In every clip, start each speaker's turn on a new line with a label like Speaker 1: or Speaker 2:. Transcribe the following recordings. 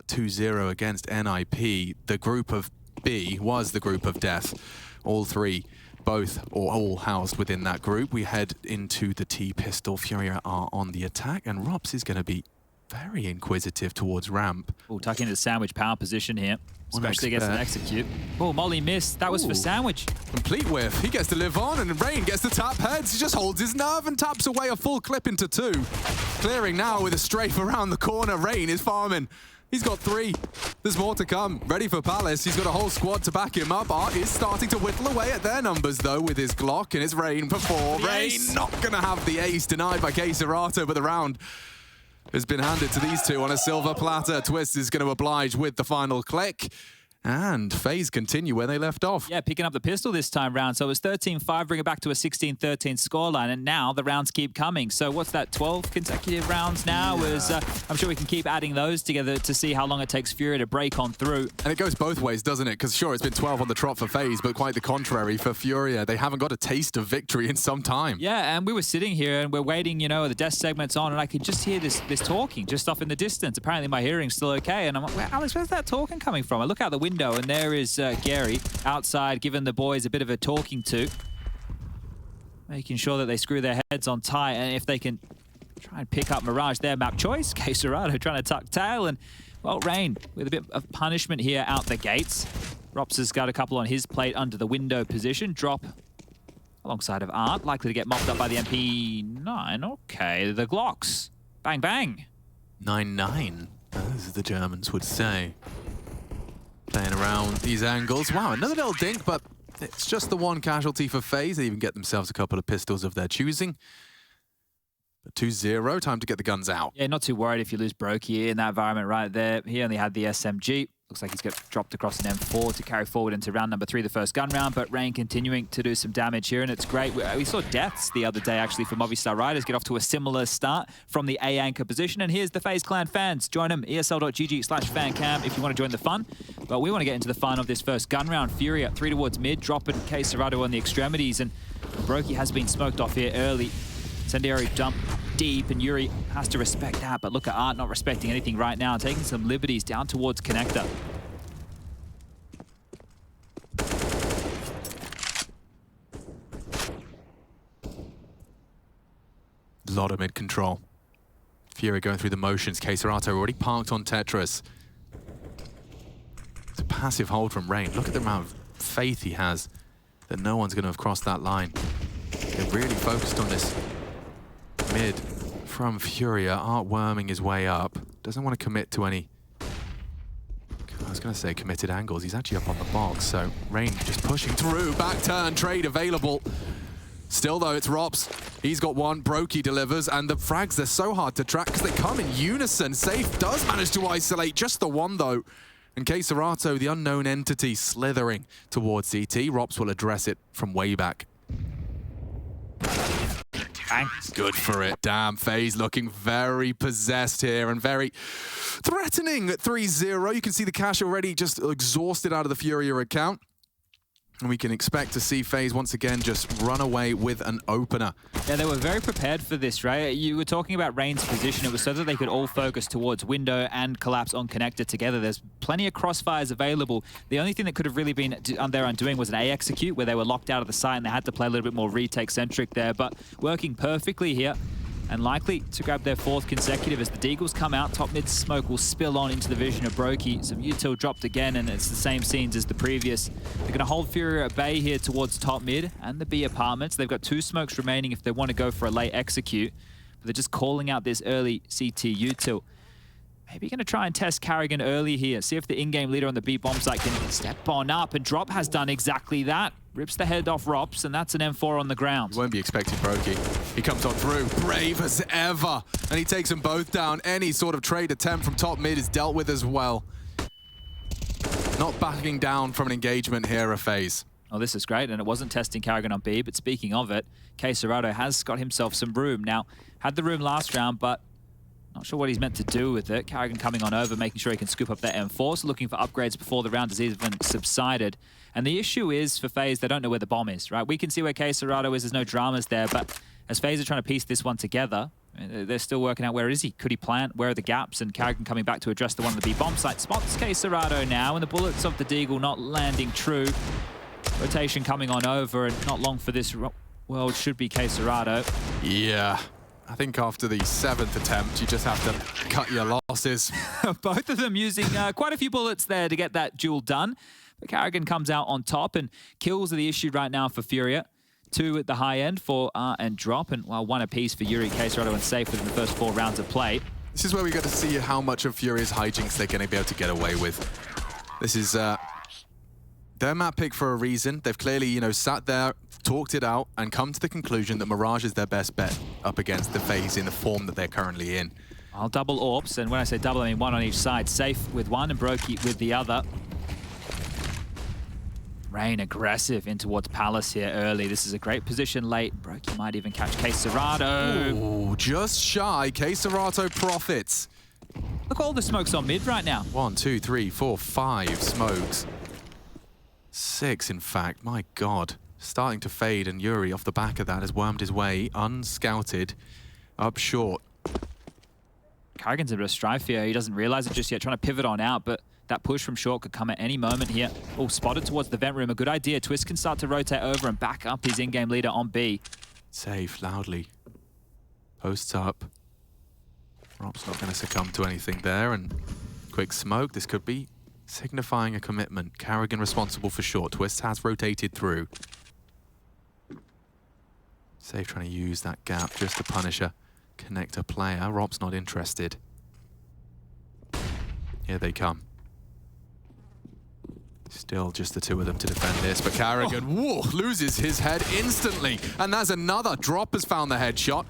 Speaker 1: 2-0 against NIP. The group of B was the group of death. All three, both or all housed within that group. We head into the T-pistol. FURIA are on the attack, and ropz is going to be very inquisitive towards ramp.
Speaker 2: Oh, tuck into the sandwich power position here, especially against an execute. Oh, Molly missed. That was for sandwich.
Speaker 1: Complete whiff. He gets to live on, and Rain gets the tap heads. He just holds his nerve and taps away a full clip into 2. Clearing now with a strafe around the corner. Rain is farming. He's got 3. There's more to come. Ready for Palace. He's got a whole squad to back him up. Art is starting to whittle away at their numbers, though, with his Glock, and it's Rain for 4. Rain not going to have the ace, denied by Serato, but the round has been handed to these two on a silver platter. Twist is going to oblige with the final click. And FaZe continue where they left off.
Speaker 2: Yeah, picking up the pistol this time round. So it was 13-5, bring it back to a 16-13 scoreline, and now the rounds keep coming. So what's that, 12 consecutive rounds now? Yeah. I'm sure we can keep adding those together to see how long it takes FURIA to break on through.
Speaker 1: And it goes both ways, doesn't it? Because sure, it's been 12 on the trot for FaZe, but quite the contrary for FURIA. They haven't got a taste of victory in some time.
Speaker 2: Yeah, and we were sitting here and we're waiting, you know, the death segment's on, and I could just hear this talking just off in the distance. Apparently my hearing's still okay, and I'm like, Alex, where's that talking coming from? I look out the window, and there is Gary outside giving the boys a bit of a talking to, making sure that they screw their heads on tight, and if they can try and pick up Mirage, their map choice. Serato trying to tuck tail, and well, Rain with a bit of punishment here out the gates. ropz has got a couple on his plate under the window position. Drop alongside of Art, likely to get mopped up by the MP9. Okay, the Glocks. Bang, bang.
Speaker 1: 9-9, as the Germans would say. Playing around these angles. Wow, another little dink, but it's just the one casualty for FaZe. They even get themselves a couple of pistols of their choosing. But 2-0, time to get the guns out.
Speaker 2: Yeah, not too worried if you lose broky in that environment right there. He only had the SMG. Looks like he's got dropped across an M4 to carry forward into round number 3, the first gun round, but Rain continuing to do some damage here, and it's great. We saw deaths the other day, actually, for Movistar Riders get off to a similar start from the A anchor position, and here's the FaZe Clan fans. Join them, esl.gg/fancam if you want to join the fun. But we want to get into the fun of this first gun round. FURIA 3 towards mid, dropping Serato on the extremities, and broky has been smoked off here early. Incendiary jump deep, and Yuri has to respect that, but look at Art not respecting anything right now, taking some liberties down towards connector.
Speaker 1: A lot of mid-control. FURIA going through the motions. Serato already parked on Tetris. It's a passive hold from Rain. Look at the amount of faith he has that no one's going to have crossed that line. They're really focused on this mid from FURIA. Art worming his way up. Doesn't want to commit to any, I was going to say committed angles. He's actually up on the box, so Rain just pushing through. Back turn, trade available. Still though, it's ropz. He's got one, broky delivers, and the frags, they're so hard to track because they come in unison. Safe does manage to isolate just the one though. And Serato, the unknown entity, slithering towards CT. ropz will address it from way back. Good for it. Damn, FaZe looking very possessed here and very threatening at 3-0. You can see the cash already just exhausted out of the FURIA account. And we can expect to see FaZe once again just run away with an opener.
Speaker 2: Yeah, they were very prepared for this, right? You were talking about Rain's position. It was so that they could all focus towards window and collapse on connector together. There's plenty of crossfires available. The only thing that could have really been on their undoing was an A execute, where they were locked out of the site and they had to play a little bit more retake-centric there, but working perfectly here. And likely to grab their 4th consecutive as the Deagles come out. Top mid smoke will spill on into the vision of broky. Some util dropped again, and it's the same scenes as the previous. They're going to hold FURIA at bay here towards top mid and the B apartments. They've got 2 smokes remaining if they want to go for a late execute. But they're just calling out this early CT util. Maybe going to try and test Carrigan early here. See if the in-game leader on the B bomb site can step on up. And Drop has done exactly that. Rips the head off ropz, and that's an M4 on the ground.
Speaker 1: You won't be expecting broky. He comes on through, brave as ever. And he takes them both down. Any sort of trade attempt from top mid is dealt with as well. Not backing down from an engagement here, a FaZe.
Speaker 2: Oh, this is great, and it wasn't testing Carrigan on B, but speaking of it, Serato has got himself some room. Now, had the room last round, but not sure what he's meant to do with it. Carrigan coming on over, making sure he can scoop up that M4, so looking for upgrades before the round has even subsided. And the issue is, for FaZe, they don't know where the bomb is, right? We can see where Serato is, there's no dramas there, but as FaZe are trying to piece this one together, They're still working out where is he. Could he plant? Where are the gaps? And Carrigan coming back to address the one on the B bomb site. Spots Quesarado now, and the bullets of the Deagle not landing true. Rotation coming on over, and not long for this world should be Quesarado.
Speaker 1: Yeah. I think after the 7th attempt, you just have to cut your losses.
Speaker 2: Both of them using quite a few bullets there to get that duel done. But Carrigan comes out on top, and kills are the issue right now for FURIA. 2 at the high end for and Drop, and 1 apiece for Yuri, Quesarado, and Safe within the first 4 rounds of play.
Speaker 1: This is where we get to see how much of FURIA's hijinks they're going to be able to get away with. This is their map pick for a reason. They've clearly, you know, sat there, talked it out, and come to the conclusion that Mirage is their best bet up against the FaZe in the form that they're currently in.
Speaker 2: I'll double ropz, and when I say double, I mean 1 on each side. Safe with 1 and broky with the other. Rain aggressive in towards Palace here early. This is a great position late. broky might even catch Quesarado.
Speaker 1: Ooh, just shy. Quesarado profits.
Speaker 2: Look at all the smokes on mid right now.
Speaker 1: 1, 2, 3, 4, 5 smokes. 6, in fact. My God. Starting to fade, and Yuri off the back of that has wormed his way, unscouted, up short.
Speaker 2: Carrigan's a bit of strife here. He doesn't realize it just yet, trying to pivot on out, but that push from short could come at any moment here. Oh, spotted towards the vent room. A good idea. Twist can start to rotate over and back up his in-game leader on B.
Speaker 1: Safe, loudly. Posts up. ropz not going to succumb to anything there, and quick smoke. This could be signifying a commitment. Carrigan responsible for short. Twist has rotated through. Safe trying to use that gap just to punish a connector player. ropz not interested. Here they come. Still just the 2 of them to defend this, but Carrigan loses his head instantly. And there's another. Drop has found the headshot.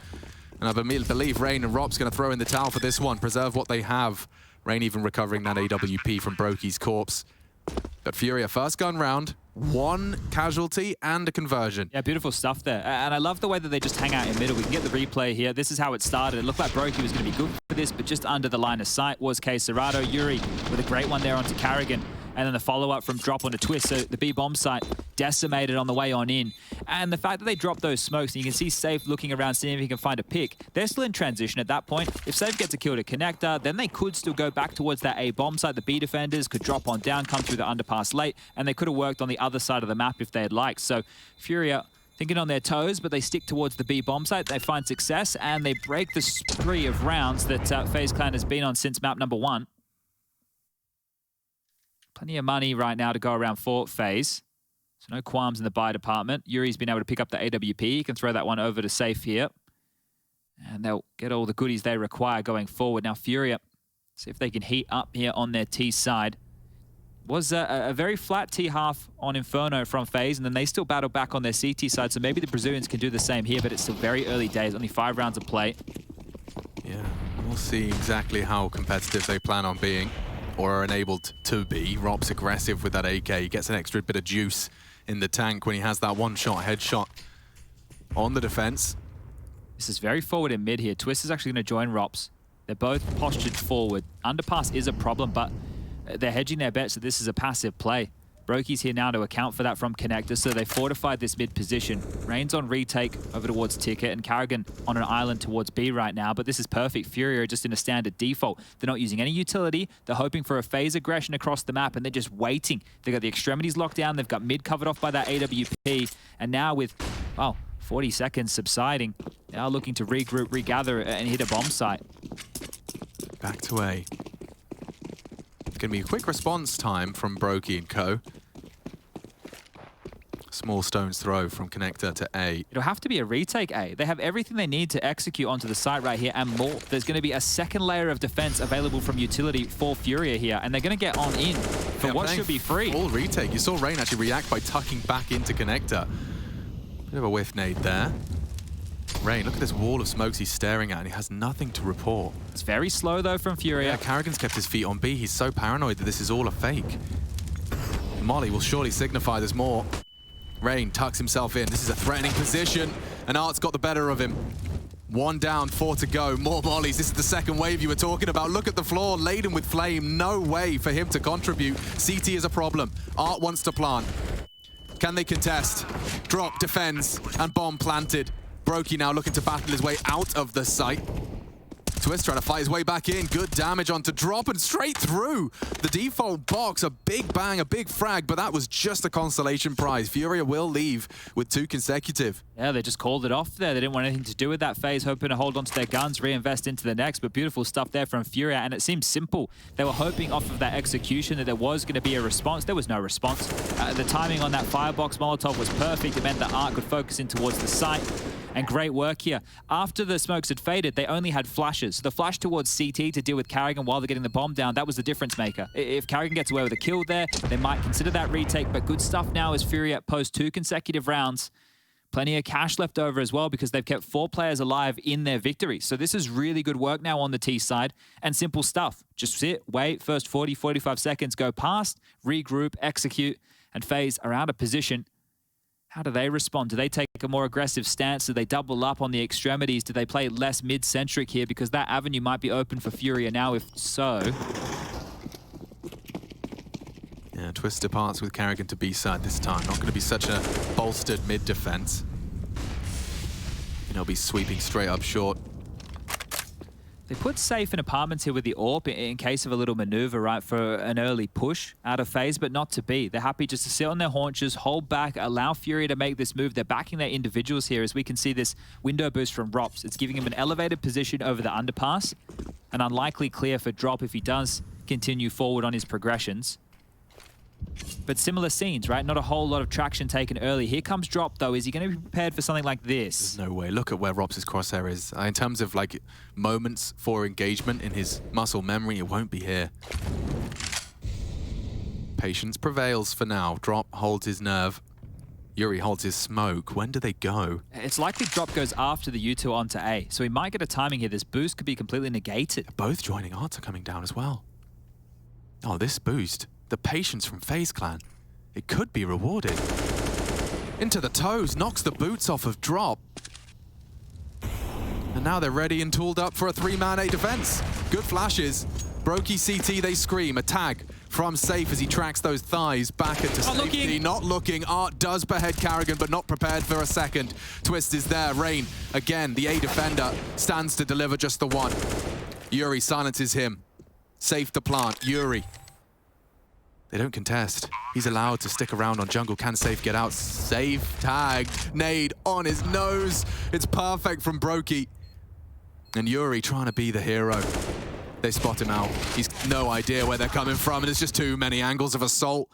Speaker 1: And I believe Rain and ropz going to throw in the towel for this one, preserve what they have. Rain even recovering that AWP from broky's corpse. But FURIA, first gun round, 1 casualty and a conversion.
Speaker 2: Yeah, beautiful stuff there. And I love the way that they just hang out in middle. We can get the replay here. This is how it started. It looked like broky was going to be good for this, but just under the line of sight was Quesarado. Yuri with a great one there onto Carrigan. And then the follow-up from Drop onto Twist. So the B bomb site decimated on the way on in. And the fact that they dropped those smokes, and you can see Safe looking around, seeing if he can find a pick. They're still in transition at that point. If Safe gets a kill to connector, then they could still go back towards that A bomb site. The B defenders could drop on down, come through the underpass late, and they could have worked on the other side of the map if they had liked. So FURIA thinking on their toes, but they stick towards the B bomb site. They find success, and they break the spree of rounds that FaZe Clan has been on since map number 1. Plenty of money right now to go around for FaZe. So no qualms in the buy department. Yuri's been able to pick up the AWP. He can throw that one over to Safe here. And they'll get all the goodies they require going forward. Now FURIA, see if they can heat up here on their T side. Was a very flat T half on Inferno from FaZe, and then they still battle back on their CT side. So maybe the Brazilians can do the same here, but it's still very early days. Only 5 rounds of play.
Speaker 1: Yeah, we'll see exactly how competitive they plan on being, or are enabled to be. ropz aggressive with that AK. He gets an extra bit of juice in the tank when he has that one-shot headshot on the defense.
Speaker 2: This is very forward in mid here. Twist is actually going to join ropz. They're both postured forward. Underpass is a problem, but they're hedging their bets that this is a passive play. broky's here now to account for that from connector, so they fortified this mid position. Rain's on retake over towards Ticket, and Carrigan on an island towards B right now, but this is perfect. FURIA are just in a standard default. They're not using any utility. They're hoping for a FaZe aggression across the map, and they're just waiting. They've got the extremities locked down. They've got mid covered off by that AWP, and now with, 40 seconds subsiding, they are looking to regroup, regather, and hit a bomb site.
Speaker 1: Back to A. It's going to be a quick response time from broky and co. Small stone's throw from connector to A.
Speaker 2: It'll have to be a retake A. They have everything they need to execute onto the site right here and more. There's going to be a second layer of defense available from utility for FURIA here, and they're going to get on in for what should be free.
Speaker 1: Full retake. You saw Rain actually react by tucking back into connector. Bit of a whiff nade there. Rain, look at this wall of smokes he's staring at, and he has nothing to report.
Speaker 2: It's very slow though from FURIA.
Speaker 1: Yeah, Carrigan's kept his feet on B. He's so paranoid that this is all a fake. Molly will surely signify there's more. Rain tucks himself in. This is a threatening position, and Art's got the better of him. 1 down, 4 to go. More mollies. This is the second wave you were talking about. Look at the floor, laden with flame. No way for him to contribute. CT is a problem. Art wants to plant. Can they contest? Drop, defends, and bomb planted. broky now looking to battle his way out of the site. Twist trying to fight his way back in. Good damage onto drop and straight through the default box. A big bang, a big frag, but that was just a consolation prize. FURIA will leave with 2 consecutive.
Speaker 2: Yeah, they just called it off there. They didn't want anything to do with that FaZe, hoping to hold on to their guns, reinvest into the next, but beautiful stuff there from FURIA, and it seemed simple. They were hoping off of that execution that there was going to be a response. There was no response. The timing on that firebox Molotov was perfect. It meant that Art could focus in towards the site. And great work here. After the smokes had faded, they only had flashes. So the flash towards CT to deal with Carrigan while they're getting the bomb down, that was the difference maker. If Carrigan gets away with a kill there, they might consider that retake, but good stuff now as FURIA post 2 consecutive rounds. Plenty of cash left over as well because they've kept 4 players alive in their victory. So this is really good work now on the T side and simple stuff. Just sit, wait, first 40, 45 seconds go past, regroup, execute, and FaZe are out of position. How do they respond? Do they take a more aggressive stance? Do they double up on the extremities? Do they play less mid-centric here? Because that avenue might be open for FURIA now, if so.
Speaker 1: Yeah, Twist departs with Carrigan to B-side this time. Not going to be such a bolstered mid-defense. He'll be sweeping straight up short.
Speaker 2: They put safe in apartments here with the AWP in case of a little maneuver, right, for an early push out of FaZe, but not to be. They're happy just to sit on their haunches, hold back, allow FURIA to make this move. They're backing their individuals here as we can see this window boost from ropz. It's giving him an elevated position over the underpass. An unlikely clear for drop if he does continue forward on his progressions. But similar scenes, right? Not a whole lot of traction taken early. Here comes drop, though. Is he going to be prepared for something like this?
Speaker 1: There's no way. Look at where ropz's crosshair is. In terms of like moments for engagement in his muscle memory, it won't be here. Patience prevails for now. Drop holds his nerve. Yuri holds his smoke. When do they go?
Speaker 2: It's likely drop goes after the U2 onto A. So he might get a timing here. This boost could be completely negated.
Speaker 1: Both joining arts are coming down as well. Oh, this boost. The patience from FaZe Clan. It could be rewarded. Into the toes, knocks the boots off of drop. And now they're ready and tooled up for a 3-man 8 defense. Good flashes. Broky CT, they scream. A tag from Safe as he tracks those thighs back into safety. Not looking. Art does behead Carrigan, but not prepared for a second. Twist is there. Rain, again, the A defender, stands to deliver just the one. Yuri silences him. Safe to plant. Yuri. They don't contest. He's allowed to stick around on jungle. Can Safe get out? Safe tagged. Nade on his nose. It's perfect from broky. And Yuri trying to be the hero. They spot him out. He's no idea where they're coming from, and it's just too many angles of assault.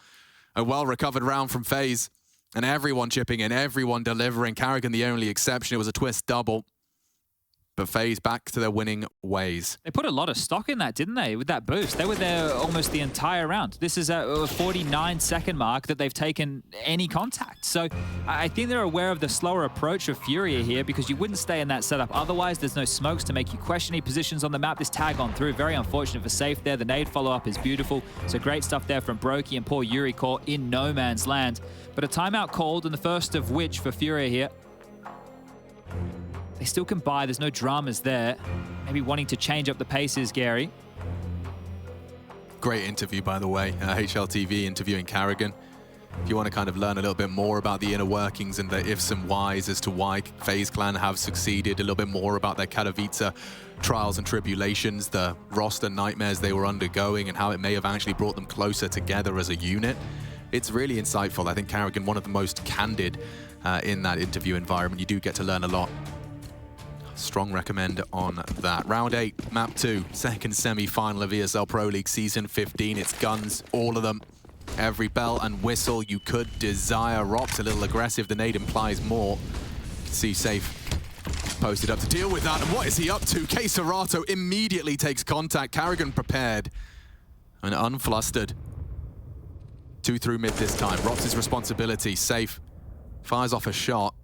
Speaker 1: A well-recovered round from FaZe. And everyone chipping in, everyone delivering. Carrigan the only exception. It was a Twist double. But FaZe back to their winning ways.
Speaker 2: They put a lot of stock in that, didn't they, with that boost? They were there almost the entire round. This is a 49-second mark that they've taken any contact. So I think they're aware of the slower approach of FURIA here because you wouldn't stay in that setup. Otherwise, there's no smokes to make you question any positions on the map. This tag on through, very unfortunate for Safe there. The nade follow-up is beautiful. So great stuff there from broky and poor Yuri caught in no man's land. But a timeout called, and the first of which for FURIA here. They still can buy. There's no dramas there. Maybe wanting to change up the paces, Gary.
Speaker 1: Great interview, by the way. HLTV interviewing Carrigan. If you want to kind of learn a little bit more about the inner workings and the ifs and whys as to why FaZe Clan have succeeded, a little bit more about their Katowice trials and tribulations, the roster nightmares they were undergoing, and how it may have actually brought them closer together as a unit. It's really insightful. I think Carrigan, one of the most candid in that interview environment. You do get to learn a lot. Strong recommend on that. Round 8, map 2, second semi-final of ESL Pro League Season 15. It's guns, all of them. Every bell and whistle you could desire. ropz a little aggressive. The nade implies more. You can see Safe posted up to deal with that. And what is he up to? Serato immediately takes contact. Carrigan prepared and unflustered. 2 through mid this time. ropz's responsibility. Safe fires off a shot.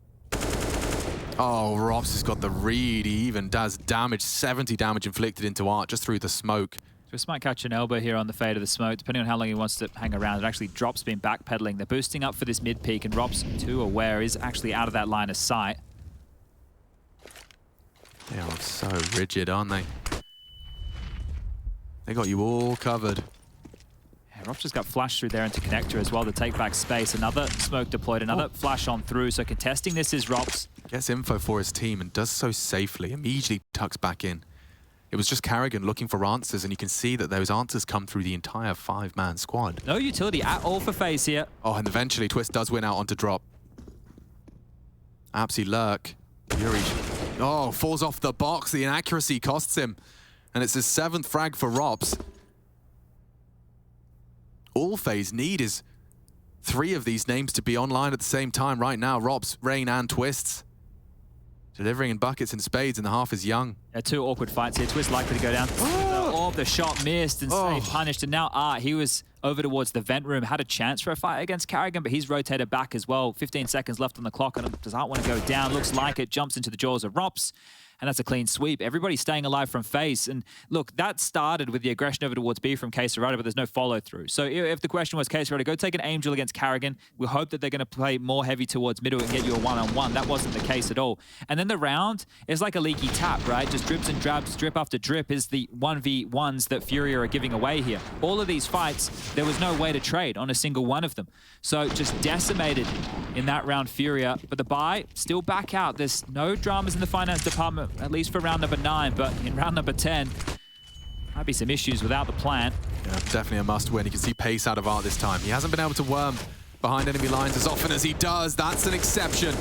Speaker 1: Oh, ropz has got the read. He even does damage. 70 damage inflicted into Art just through the smoke.
Speaker 2: Just might catch an elbow here on the fade of the smoke, depending on how long he wants to hang around. It actually drop's been backpedaling. They're boosting up for this mid peak, and ropz, too aware, is actually out of that line of sight.
Speaker 1: They are so rigid, aren't they? They got you all covered.
Speaker 2: Yeah, ropz just got flashed through there into connector as well to take back space. Another smoke deployed, another flash on through. So contesting this is ropz.
Speaker 1: Gets info for his team and does so safely, immediately tucks back in. It was just Carrigan looking for answers, and you can see that those answers come through the entire 5-man squad.
Speaker 2: No utility at all for FaZe here.
Speaker 1: Oh, and eventually Twist does win out onto drop. Apsy lurk. Yuri, oh, falls off the box. The inaccuracy costs him. And it's his 7th frag for ropz. All FaZe need is 3 of these names to be online at the same time right now. ropz, Rain, and Twists. Delivering in buckets and spades, and the half is young.
Speaker 2: Yeah, 2 awkward fights here. Twist likely to go down. The shot missed and Safe punished. And now Art, he was over towards the vent room, had a chance for a fight against Carrigan, but he's rotated back as well. 15 seconds left on the clock, and does Art want to go down? Looks like it. Jumps into the jaws of ropz. And that's a clean sweep. Everybody's staying alive from FaZe. And look, that started with the aggression over towards B from CSGO, but there's no follow through. So if the question was CSGO, go take an Angel against Carrigan, we hope that they're going to play more heavy towards middle and get you a one-on-one. That wasn't the case at all. And then the round is like a leaky tap, right? Just drips and drabs, drip after drip is the 1v1s that FURIA are giving away here. All of these fights, there was no way to trade on a single one of them. So just decimated in that round, FURIA. But the buy, still back out. There's no dramas in the finance department, at least for round number 9, but in round number 10, might be some issues without the plant.
Speaker 1: Yeah, definitely a must win. You can see pace out of Art this time. He hasn't been able to worm behind enemy lines as often as he does. That's an exception.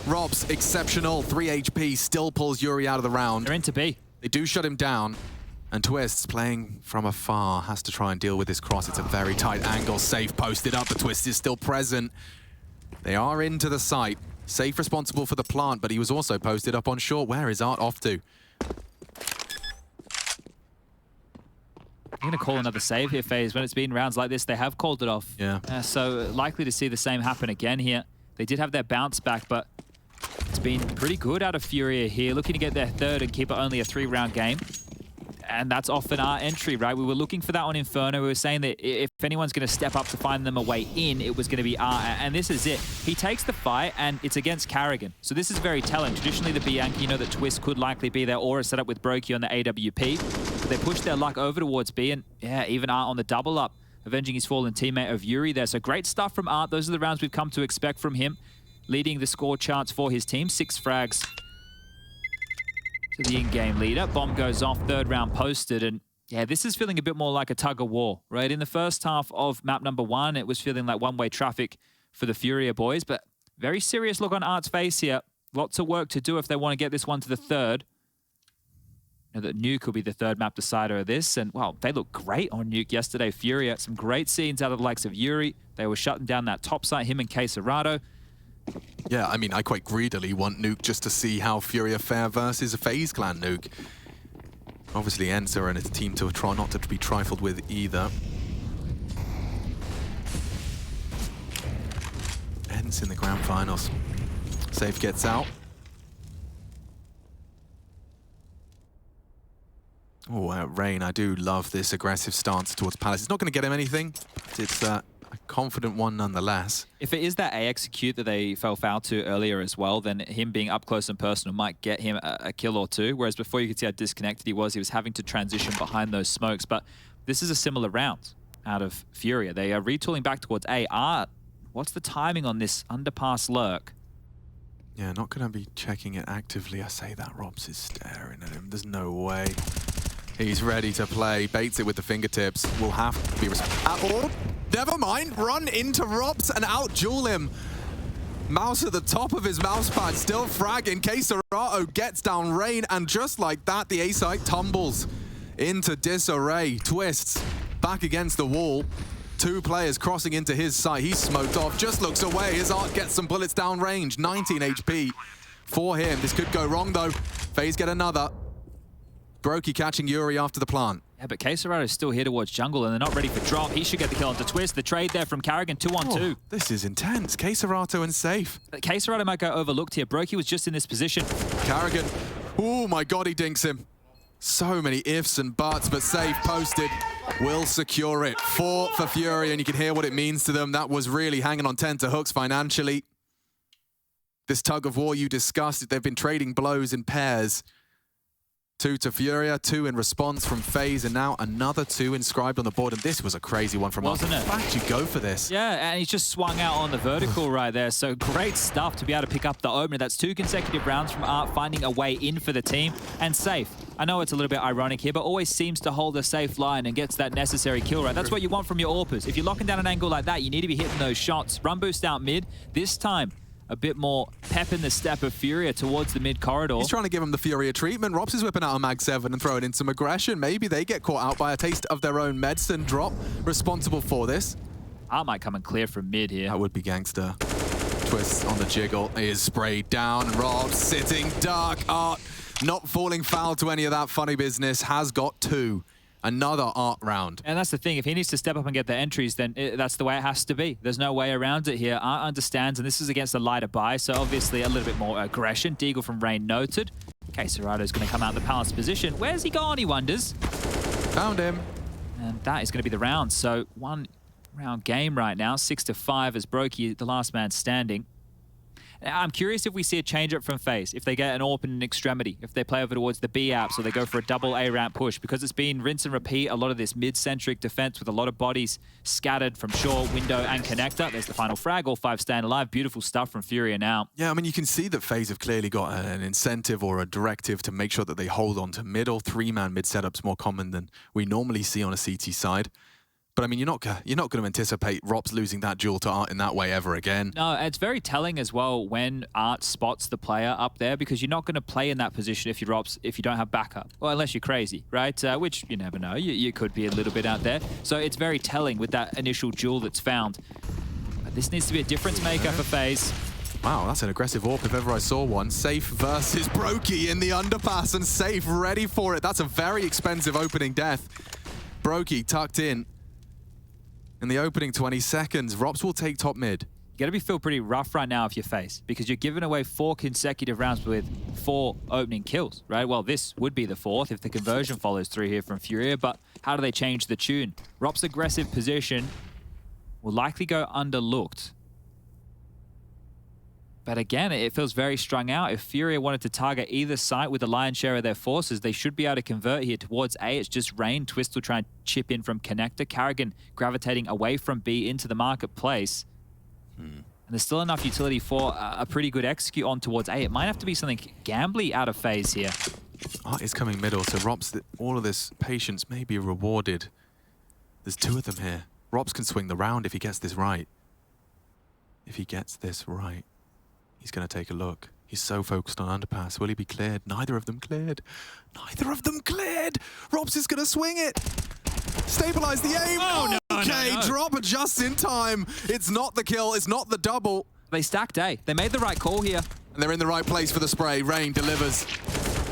Speaker 1: ropz, exceptional. 3 HP, still pulls Yuri out of the round.
Speaker 2: They're into B.
Speaker 1: They do shut him down, and Twists, playing from afar, has to try and deal with this cross. It's a very tight angle. Safe posted up, but Twist is still present. They are into the site. Safe responsible for the plant, but he was also posted up on short. Where is Art off to?
Speaker 2: I'm going to call another save here, FaZe. When it's been rounds like this, they have called it off.
Speaker 1: Yeah.
Speaker 2: So likely to see the same happen again here. They did have their bounce back, but it's been pretty good out of FURIA here. Looking to get their 3rd and keep it only a 3-round game. And that's often our entry, right? We were looking for that on Inferno. We were saying that if anyone's going to step up to find them a way in, it was going to be R. And this is it. He takes the fight, and it's against Carrigan. So this is very telling. Traditionally, the Bianchi, you know that Twist could likely be their aura set up with broky on the AWP. But they pushed their luck over towards B, and yeah, even Art on the double up, avenging his fallen teammate of Yuri there. So great stuff from Art. Those are the rounds we've come to expect from him. Leading the score charts for his team. 6 frags to the in-game leader. Bomb goes off, 3rd round posted, and yeah, this is feeling a bit more like a tug of war, right? In the first half of map number 1, it was feeling like one-way traffic for the FURIA boys, but very serious look on Art's face here. Lots of work to do if they want to get this one to the 3rd. You know that Nuke will be the 3rd map decider of this, and well, they looked great on Nuke yesterday. FURIA, some great scenes out of the likes of Yuri. They were shutting down that top site, him and Quesarado.
Speaker 1: Yeah, I mean, I quite greedily want Nuke just to see how FURIA fare versus a FaZe clan Nuke. Obviously, Enza and his team to try not to be trifled with either. Ends in the grand finals. Safe gets out. Oh, Rain, I do love this aggressive stance towards Palace. It's not going to get him anything, but it's a confident one nonetheless.
Speaker 2: If it is that A execute that they fell foul to earlier as well, then him being up close and personal might get him a kill or 2. Whereas before you could see how disconnected he was having to transition behind those smokes. But this is a similar round out of FURIA. They are retooling back towards A. Art, what's the timing on this underpass lurk?
Speaker 1: Yeah, not going to be checking it actively. I say that, ropz is staring at him. There's no way. He's ready to play. Baits it with the fingertips. Will have to be responsible. Never mind. Run into ropz and out-duel him. Mouse at the top of his mouse pad. Still fragging. Quesarado gets down Rain. And just like that, the A-site tumbles into disarray. Twists back against the wall. 2 players crossing into his site. He's smoked off. Just looks away. His Art gets some bullets down range. 19 HP for him. This could go wrong, though. FaZe get another. broky catching Yuri after the plant.
Speaker 2: Yeah, but Quesarado is still here towards jungle, and they're not ready for drop. He should get the kill onto Twist. The trade there from Carrigan, 2-on-2.
Speaker 1: This is intense. Quesarado and Safe.
Speaker 2: Quesarado might go overlooked here. broky was just in this position.
Speaker 1: Carrigan. Oh my god, he dinks him. So many ifs and buts, but Safe posted. Will secure it. 4 for FURIA, and you can hear what it means to them. That was really hanging on tenterhooks financially. This tug of war you discussed, they've been trading blows in pairs. 2 to FURIA, 2 in response from FaZe, and now another 2 inscribed on the board. And this was a crazy one from us.
Speaker 2: Wasn't it?
Speaker 1: Why did you go for this?
Speaker 2: Yeah, and he's just swung out on the vertical right there. So great stuff to be able to pick up the opener. That's 2 consecutive rounds from Art, finding a way in for the team. And safe. I know it's a little bit ironic here, but always seems to hold a safe line and gets that necessary kill, right? That's what you want from your AWPers. If you're locking down an angle like that, you need to be hitting those shots. Run boost out mid. This time, a bit more pep in the step of FURIA towards the mid corridor.
Speaker 1: He's trying to give him the FURIA treatment. ropz is whipping out a Mag 7 and throwing in some aggression. Maybe they get caught out by a taste of their own medicine. Drop responsible for this.
Speaker 2: Art might come and clear from mid here.
Speaker 1: That would be gangster. Twist on the jiggle. He is sprayed down. ropz sitting dark. Art not falling foul to any of that funny business. Has got 2. Another Art round.
Speaker 2: And that's the thing. If he needs to step up and get the entries, then that's the way it has to be. There's no way around it here. Art understands, and this is against a lighter buy, so obviously a little bit more aggression. Deagle from Rain noted. Caserado is going to come out in the Palace position. Where's he gone, he wonders?
Speaker 1: Found him.
Speaker 2: And that is going to be the round. So 1 round game right now. 6 to 5 as broky, the last man standing. I'm curious if we see a change-up from FaZe, if they get an AWP in an extremity, if they play over towards the B apps or they go for a double A ramp push, because it's been rinse and repeat a lot of this mid-centric defense with a lot of bodies scattered from shore, window, and connector. There's the final frag, all 5 staying alive. Beautiful stuff from FURIA now.
Speaker 1: Yeah, I mean, you can see that FaZe have clearly got an incentive or a directive to make sure that they hold on to middle. 3-man mid setup's more common than we normally see on a CT side. But I mean, you're not going to anticipate ropz losing that duel to Art in that way ever again.
Speaker 2: No, it's very telling as well when Art spots the player up there, because you're not going to play in that position if you're ropz if you don't have backup. Well, unless you're crazy, right? Which you never know. You could be a little bit out there. So it's very telling with that initial duel that's found. But this needs to be a difference maker for FaZe.
Speaker 1: Wow, that's an aggressive AWP if ever I saw one. Safe versus broky in the underpass, and Safe ready for it. That's a very expensive opening death. broky tucked in the opening 20 seconds. ropz will take top mid.
Speaker 2: You gotta feel pretty rough right now if you're FaZe, because you're giving away 4 consecutive rounds with 4 opening kills, right? Well, this would be the 4th if the conversion follows through here from FURIA, but how do they change the tune? ropz' aggressive position will likely go underlooked. But again, it feels very strung out. If FURIA wanted to target either site with the lion's share of their forces, they should be able to convert here towards A. It's just Rain. Twist will try and chip in from connector. Karrigan gravitating away from B into the marketplace. And there's still enough utility for a pretty good execute on towards A. It might have to be something gambly out of FaZe here.
Speaker 1: Art is coming middle, so ropz, all of this patience may be rewarded. There's 2 of them here. ropz can swing the round if he gets this right. If he gets this right. He's going to take a look. He's so focused on underpass. Will he be cleared? Neither of them cleared. Neither of them cleared. ropz is going to swing it. Stabilize the aim.
Speaker 2: Oh, no,
Speaker 1: okay,
Speaker 2: no.
Speaker 1: drop just in time. It's not the kill. It's not the double.
Speaker 2: They stacked A. They made the right call here.
Speaker 1: And they're in the right place for the spray. Rain delivers.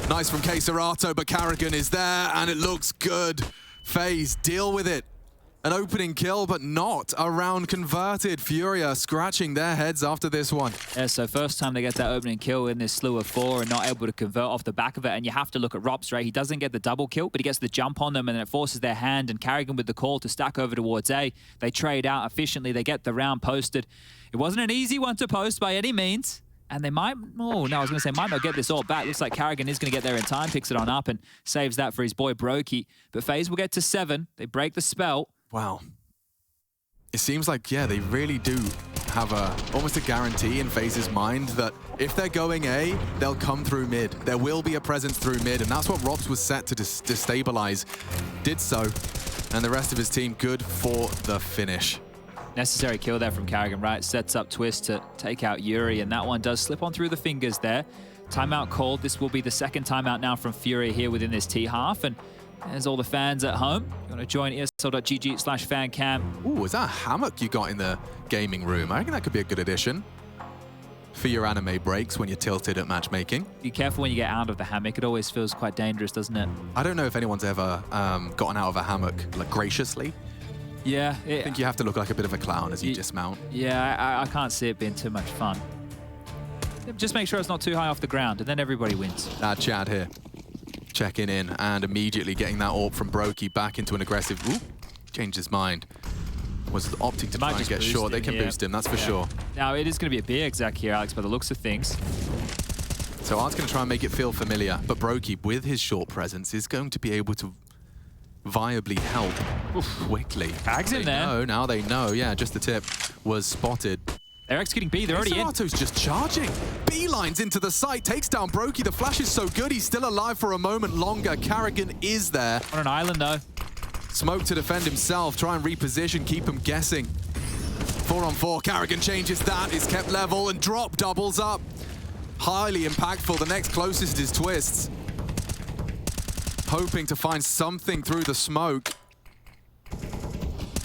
Speaker 1: Nice from Caserado, but Karrigan is there, and it looks good. FaZe deal with it. An opening kill, but not a round converted. FURIA scratching their heads after this one.
Speaker 2: Yeah, so first time they get that opening kill in this slew of 4 and not able to convert off the back of it. And you have to look at ropz, right? He doesn't get the double kill, but he gets the jump on them, and it forces their hand. And Karrigan with the call to stack over towards A. They trade out efficiently. They get the round posted. It wasn't an easy one to post by any means. And they might, oh no, I was going to say might not get this all back. Looks like Karrigan is going to get there in time, picks it on up and saves that for his boy broky. But FaZe will get to 7. They break the spell.
Speaker 1: Wow. It seems like, yeah, they really do have almost a guarantee in FaZe's mind that if they're going A, they'll come through mid. There will be a presence through mid, and that's what ropz was set to destabilize. Did so, and the rest of his team good for the finish.
Speaker 2: Necessary kill there from Karrigan, right? Sets up Twist to take out Yuri, and that one does slip on through the fingers there. Timeout called. This will be the 2nd timeout now from FURIA here within this T-half, and there's all the fans at home. You want to join ESL.gg/fancam.
Speaker 1: Ooh, is that a hammock you got in the gaming room? I reckon that could be a good addition for your anime breaks when you're tilted at matchmaking.
Speaker 2: Be careful when you get out of the hammock. It always feels quite dangerous, doesn't it?
Speaker 1: I don't know if anyone's ever gotten out of a hammock like graciously.
Speaker 2: Yeah.
Speaker 1: I think you have to look like a bit of a clown as you dismount.
Speaker 2: Yeah, I can't see it being too much fun. Just make sure it's not too high off the ground, and then everybody wins.
Speaker 1: Chad here. Checking in and immediately getting that AWP from broky back into an aggressive... Ooh, changed his mind. Was opting to try and get short. They can boost him, that's for sure.
Speaker 2: Now, it is going to be a B exec here, Alex, by the looks of things.
Speaker 1: So Art's going to try and make it feel familiar, but broky, with his short presence, is going to be able to viably help quickly.
Speaker 2: Tags in there.
Speaker 1: Now they know. Yeah, just the tip was spotted.
Speaker 2: They're executing B, they're already in.
Speaker 1: Arto's just charging. Beelines into the site, takes down broky. The flash is so good, he's still alive for a moment longer. Karrigan is there.
Speaker 2: On an island, though.
Speaker 1: Smoke to defend himself, try and reposition, keep him guessing. 4-on-4, Karrigan changes that, is kept level, and drop doubles up. Highly impactful, the next closest is Twists. Hoping to find something through the smoke.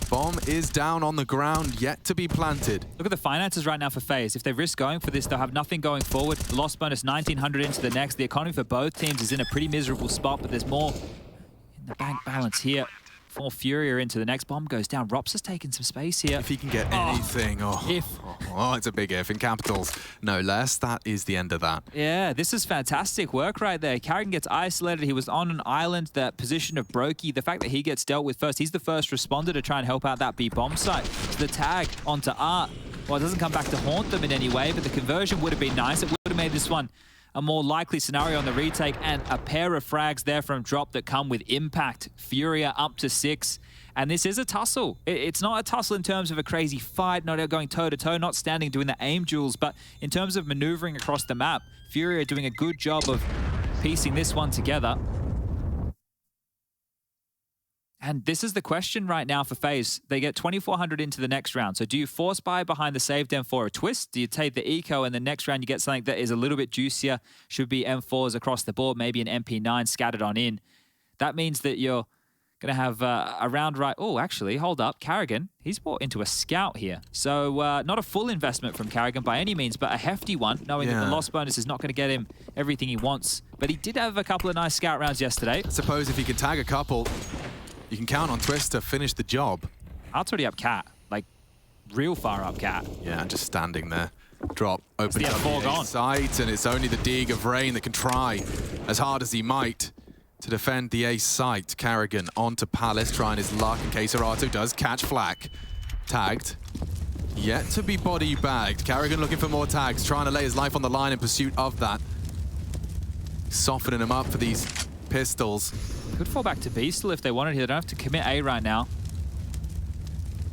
Speaker 1: Bomb is down on the ground, yet to be planted.
Speaker 2: Look at the finances right now for FaZe. If they risk going for this, they'll have nothing going forward. The loss bonus 1,900 into the next. The economy for both teams is in a pretty miserable spot, but there's more in the bank balance here. For FURIA into the next. Bomb goes down. ropz has taken some space here.
Speaker 1: If he can get anything. It's a big if in capitals. No less. That is the end of that.
Speaker 2: Yeah, this is fantastic work right there. Karrigan gets isolated. He was on an island. That position of broky, the fact that he gets dealt with first, he's the first responder to try and help out that B bomb site. So the tag onto Art. Well, it doesn't come back to haunt them in any way, but the conversion would have been nice. It would have made this one a more likely scenario on the retake, and a pair of frags there from drop that come with impact. FURIA up to 6, and this is a tussle. It's not a tussle in terms of a crazy fight, not going toe-to-toe, not standing doing the aim duels, but in terms of maneuvering across the map, FURIA doing a good job of piecing this one together. And this is the question right now for FaZe. They get 2,400 into the next round. So do you force buy behind the save dem for a twist? Do you take the eco and the next round you get something that is a little bit juicier? Should be M4s across the board, maybe an MP9 scattered on in. That means that you're going to have a round right. Oh, actually, hold up. Karrigan, he's bought into a scout here. So not a full investment from Karrigan by any means, but a hefty one, knowing that the loss bonus is not going to get him everything he wants. But he did have a couple of nice scout rounds yesterday.
Speaker 1: I suppose if he can tag a couple, you can count on Twist to finish the job.
Speaker 2: Art's already up cat, like real far up cat.
Speaker 1: Yeah, just standing there. Drop, opens up
Speaker 2: the
Speaker 1: sight, and it's only the Dig of Rain that can try as hard as he might to defend the ace site. Karrigan onto Palace, trying his luck in case Arto does catch flak. Tagged. Yet to be body bagged. Karrigan looking for more tags, trying to lay his life on the line in pursuit of that. Softening him up for these pistols.
Speaker 2: Could fall back to B still if they wanted here. They don't have to commit A right now.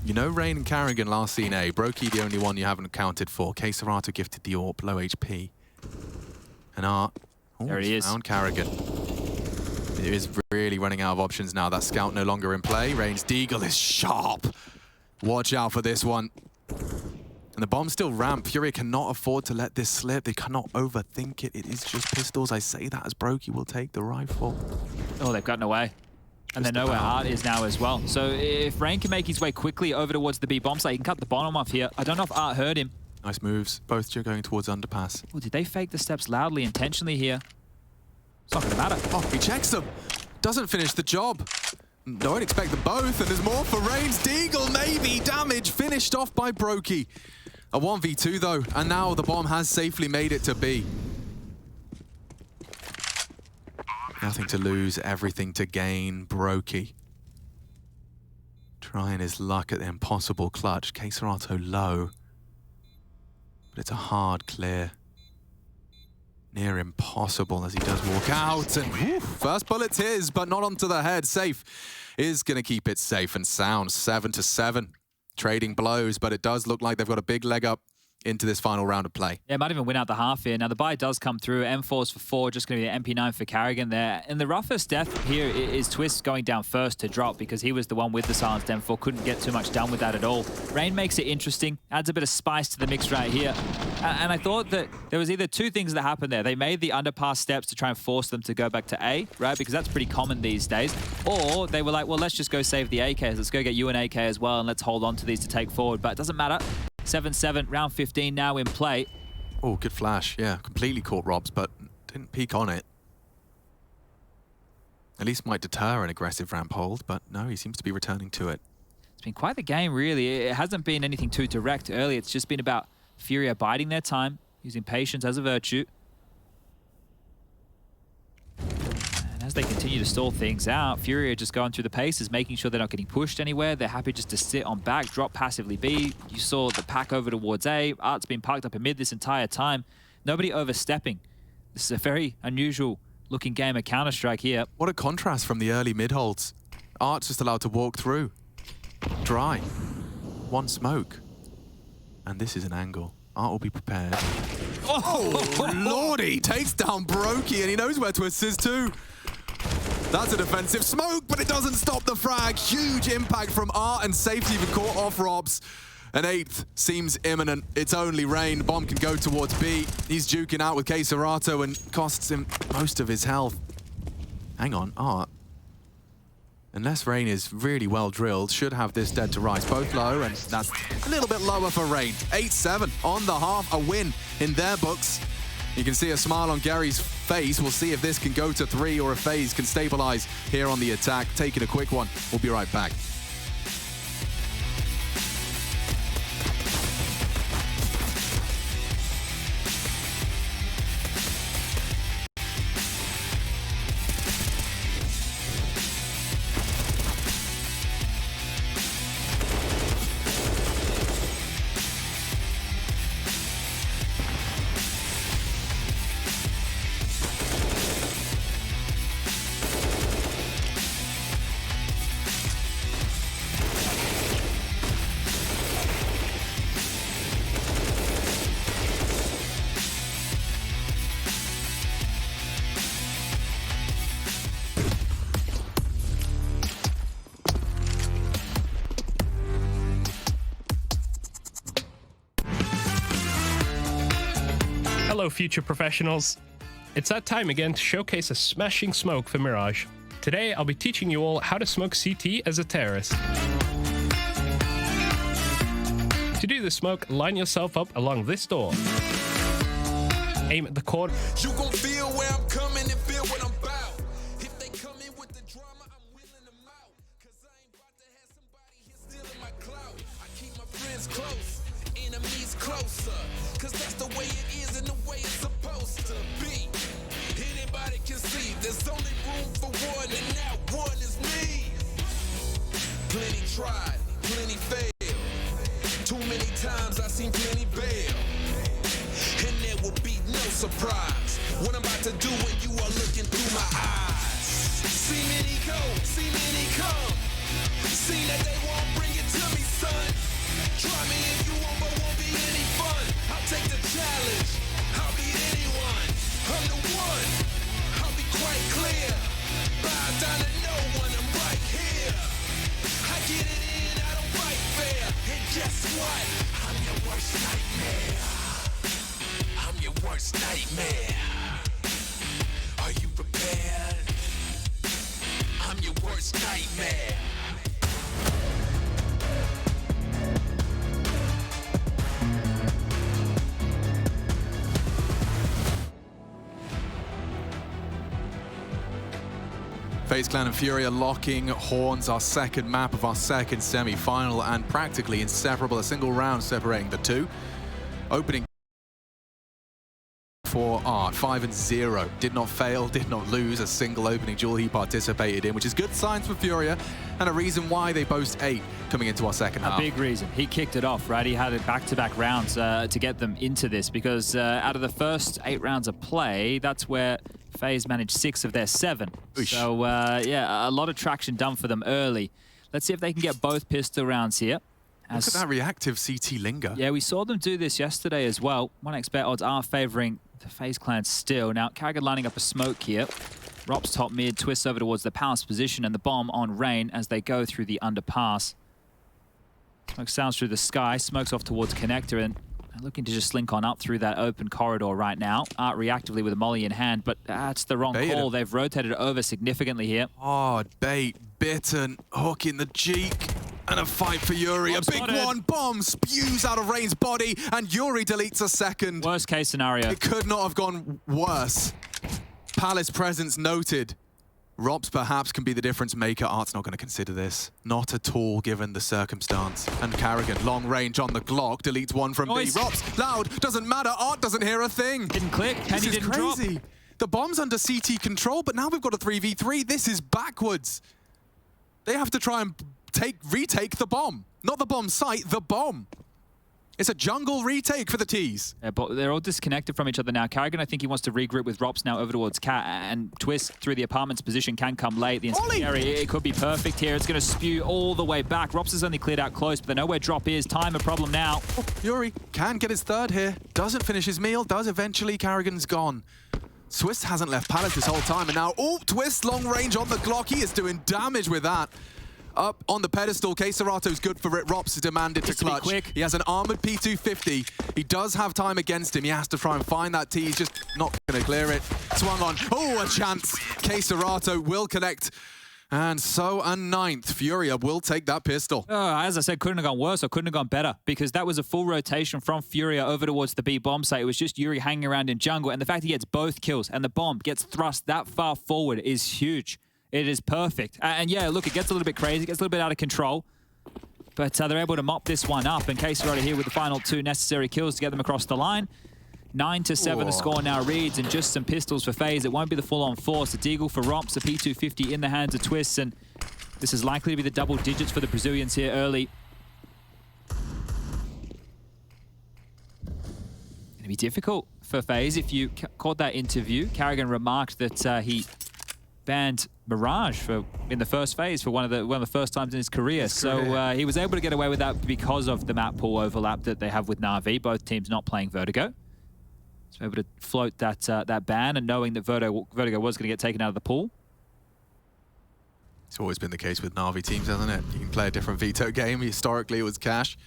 Speaker 1: You know Rain and Karrigan last seen A. broky the only one you haven't accounted for. Arto gifted the AWP, low HP. And Art.
Speaker 2: There he is.
Speaker 1: Found Karrigan. It is really running out of options now. That scout no longer in play. Rain's Deagle is sharp. Watch out for this one. And the bomb's still ramped. FURIA cannot afford to let this slip. They cannot overthink it. It is just pistols. I say that as broky will take the rifle.
Speaker 2: Oh, they've gotten away. And they know where Art is now as well. So if Rain can make his way quickly over towards the B bomb site, he can cut the bomb off here. I don't know if Art heard him.
Speaker 1: Nice moves. Both going towards underpass.
Speaker 2: Oh, did they fake the steps loudly, intentionally here? It's not going to matter.
Speaker 1: Oh, he checks them. Doesn't finish the job. Don't expect them both. And there's more for Rain's Deagle. Maybe damage finished off by broky. A 1v2 though, and now the bomb has safely made it to B. Nothing to lose, everything to gain. broky trying his luck at the impossible clutch. Arto low, but it's a hard clear. Near impossible as he does walk out, and first bullet's his, but not onto the head. Safe is going to keep it safe and sound. 7-7. Trading blows, but it does look like they've got a big leg up into this final round of play.
Speaker 2: Yeah, might even win out the half here. Now the buy does come through. M4s for 4, just going to be the MP9 for Karrigan there. And the roughest death here is Twist going down first to drop because he was the one with the silenced M4. Couldn't get too much done with that at all. Rain makes it interesting, adds a bit of spice to the mix right here. And I thought that there was either two things that happened there. They made the underpass steps to try and force them to go back to A, right? Because that's pretty common these days. Or they were like, well, let's just go save the AKs. Let's go get you an AK as well, and let's hold on to these to take forward. But it doesn't matter. 7-7, round 15 now in play.
Speaker 1: Oh, good flash. Yeah, completely caught ropz, but didn't peek on it. At least might deter an aggressive ramp hold, but no, he seems to be returning to it.
Speaker 2: It's been quite the game, really. It hasn't been anything too direct early. It's just been about FURIA biding their time, using patience as a virtue. And as they continue to stall things out, FURIA just going through the paces, making sure they're not getting pushed anywhere. They're happy just to sit on back, drop passively B. You saw the pack over towards A. Art's been parked up in mid this entire time. Nobody overstepping. This is a very unusual looking game of Counter-Strike here.
Speaker 1: What a contrast from the early mid-holds. Art's just allowed to walk through. Dry. One smoke. And this is an angle. Art will be prepared. Oh, lordy! Takes down broky, and he knows where to assist too. That's a defensive smoke, but it doesn't stop the frag. Huge impact from Art, and safety even caught off ropz. An 8th seems imminent. It's only Rain. Bomb can go towards B. He's duking out with Queserato and costs him most of his health. Hang on, Art. Unless Rain is really well drilled, should have this dead to rights. Both low, and that's a little bit lower for Rain. 8-7 on the half, a win in their books. You can see a smile on Gary's face. We'll see if this can go to 3 or if FaZe can stabilize here on the attack. Taking a quick one. We'll be right back.
Speaker 3: Hello, future professionals. It's that time again to showcase a smashing smoke for Mirage. Today, I'll be teaching you all how to smoke CT as a terrorist. To do the smoke, line yourself up along this door. Aim at the corner.
Speaker 4: You gon' feel where I'm coming and feel what I'm about. If they come in with the drama, I'm wheeling them out. Cause I ain't about to have somebody here stealing my clout. I keep my friends close, enemies closer. Cause that's the way it is and the way it's supposed to be. Anybody can see there's only room for one, and that one is me. Plenty tried, plenty failed. Too many times I seen plenty bail. And there will be no surprise what I'm about to do when you are looking through my eyes. See many go, see many come. See that they won't bring it to me, son. Try me if you want, but won't be any fun. I'll take the challenge, I'll be anyone. I'm the one, I'll be quite clear. Bow down to no one, I'm right here. I get it in, I don't fight fair. And guess what? I'm your worst nightmare. I'm your worst nightmare. Are you prepared? I'm your worst nightmare.
Speaker 1: FaZe Clan and FURIA locking horns, our second map of our second semi-final, and practically inseparable, a single round separating the two. Opening for Art, 5-0. Did not fail, did not lose a single opening duel he participated in, which is good signs for FURIA, and a reason why they boast 8 coming into our second half.
Speaker 2: A big reason. He kicked it off, right? He had it back-to-back rounds to get them into this, because out of the first 8 rounds of play, that's where FaZe managed 6 of their 7.
Speaker 1: Oosh.
Speaker 2: So, yeah, a lot of traction done for them early. Let's see if they can get both pistol rounds here.
Speaker 1: Look at that reactive CT linger.
Speaker 2: Yeah, we saw them do this yesterday as well. 1xBet odds are favoring the FaZe Clan still. Now, Karrigan lining up a smoke here. ropz top mid, twists over towards the palace position, and the bomb on Rain as they go through the underpass. Smoke sounds through the sky, smokes off towards connector, and looking to just slink on up through that open corridor right now. Art reactively with a molly in hand, but that's the wrong call. They've rotated over significantly here.
Speaker 1: Hard bait, bitten, hook in the cheek, and a fight for Yuri. A big one, bomb spews out of Rain's body, and Yuri deletes a second.
Speaker 2: Worst case scenario.
Speaker 1: It could not have gone worse. Palace presence noted. ropz perhaps can be the difference maker. Art's not going to consider this. Not at all, given the circumstance. And Karrigan, long range on the Glock, deletes one from B. ropz, loud, doesn't matter. Art doesn't hear a thing.
Speaker 2: Didn't click, and he didn't drop.
Speaker 1: This is crazy. The bomb's under CT control, but now we've got a 3v3. This is backwards. They have to try and retake the bomb. Not the bomb site, the bomb. It's a jungle retake for the T's.
Speaker 2: Yeah, but they're all disconnected from each other now. Karrigan, I think he wants to regroup with ropz now over towards Cat, and Twist through the apartment's position can come late. The incendiary, it could be perfect here. It's going to spew all the way back. ropz has only cleared out close, but they know where drop is. Time a problem now.
Speaker 1: Oh, Yuri can get his third here. Doesn't finish his meal, does eventually. Karrigan's gone. Twist hasn't left Palace this whole time, and now, oh, Twist long range on the Glock. He is doing damage with that. Up on the pedestal, K-Serato's good for it. ropz is demanded to clutch.
Speaker 2: Quick.
Speaker 1: He has an armored P250. He does have time against him. He has to try and find that T. He's just not going to clear it. Swung on. Oh, a chance. K-Serato will connect. And so a ninth. FURIA will take that pistol.
Speaker 2: As I said, couldn't have gone worse or couldn't have gone better, because that was a full rotation from FURIA over towards the B bomb site. It was just Yuri hanging around in jungle, and the fact he gets both kills and the bomb gets thrust that far forward is huge. It is perfect. And yeah, look, it gets a little bit crazy, it gets a little bit out of control, but they're able to mop this one up, and K-Serrato here with the final 2 necessary kills to get them across the line. 9-7 the score now reads, and just some pistols for FaZe. It won't be the full-on force. A deagle for ropz, a P250 in the hands of Twist, and this is likely to be the double digits for the Brazilians here early. It'll be difficult for FaZe. If you caught that interview, Karrigan remarked that he banned Mirage in the first phase for one of the first times in his career. So he was able to get away with that because of the map pool overlap that they have with Na'Vi, both teams not playing Vertigo. So able to float that ban, and knowing that Vertigo was going to get taken out of the pool.
Speaker 1: It's always been the case with Na'Vi teams, hasn't it? You can play a different veto game. Historically, it was Cash.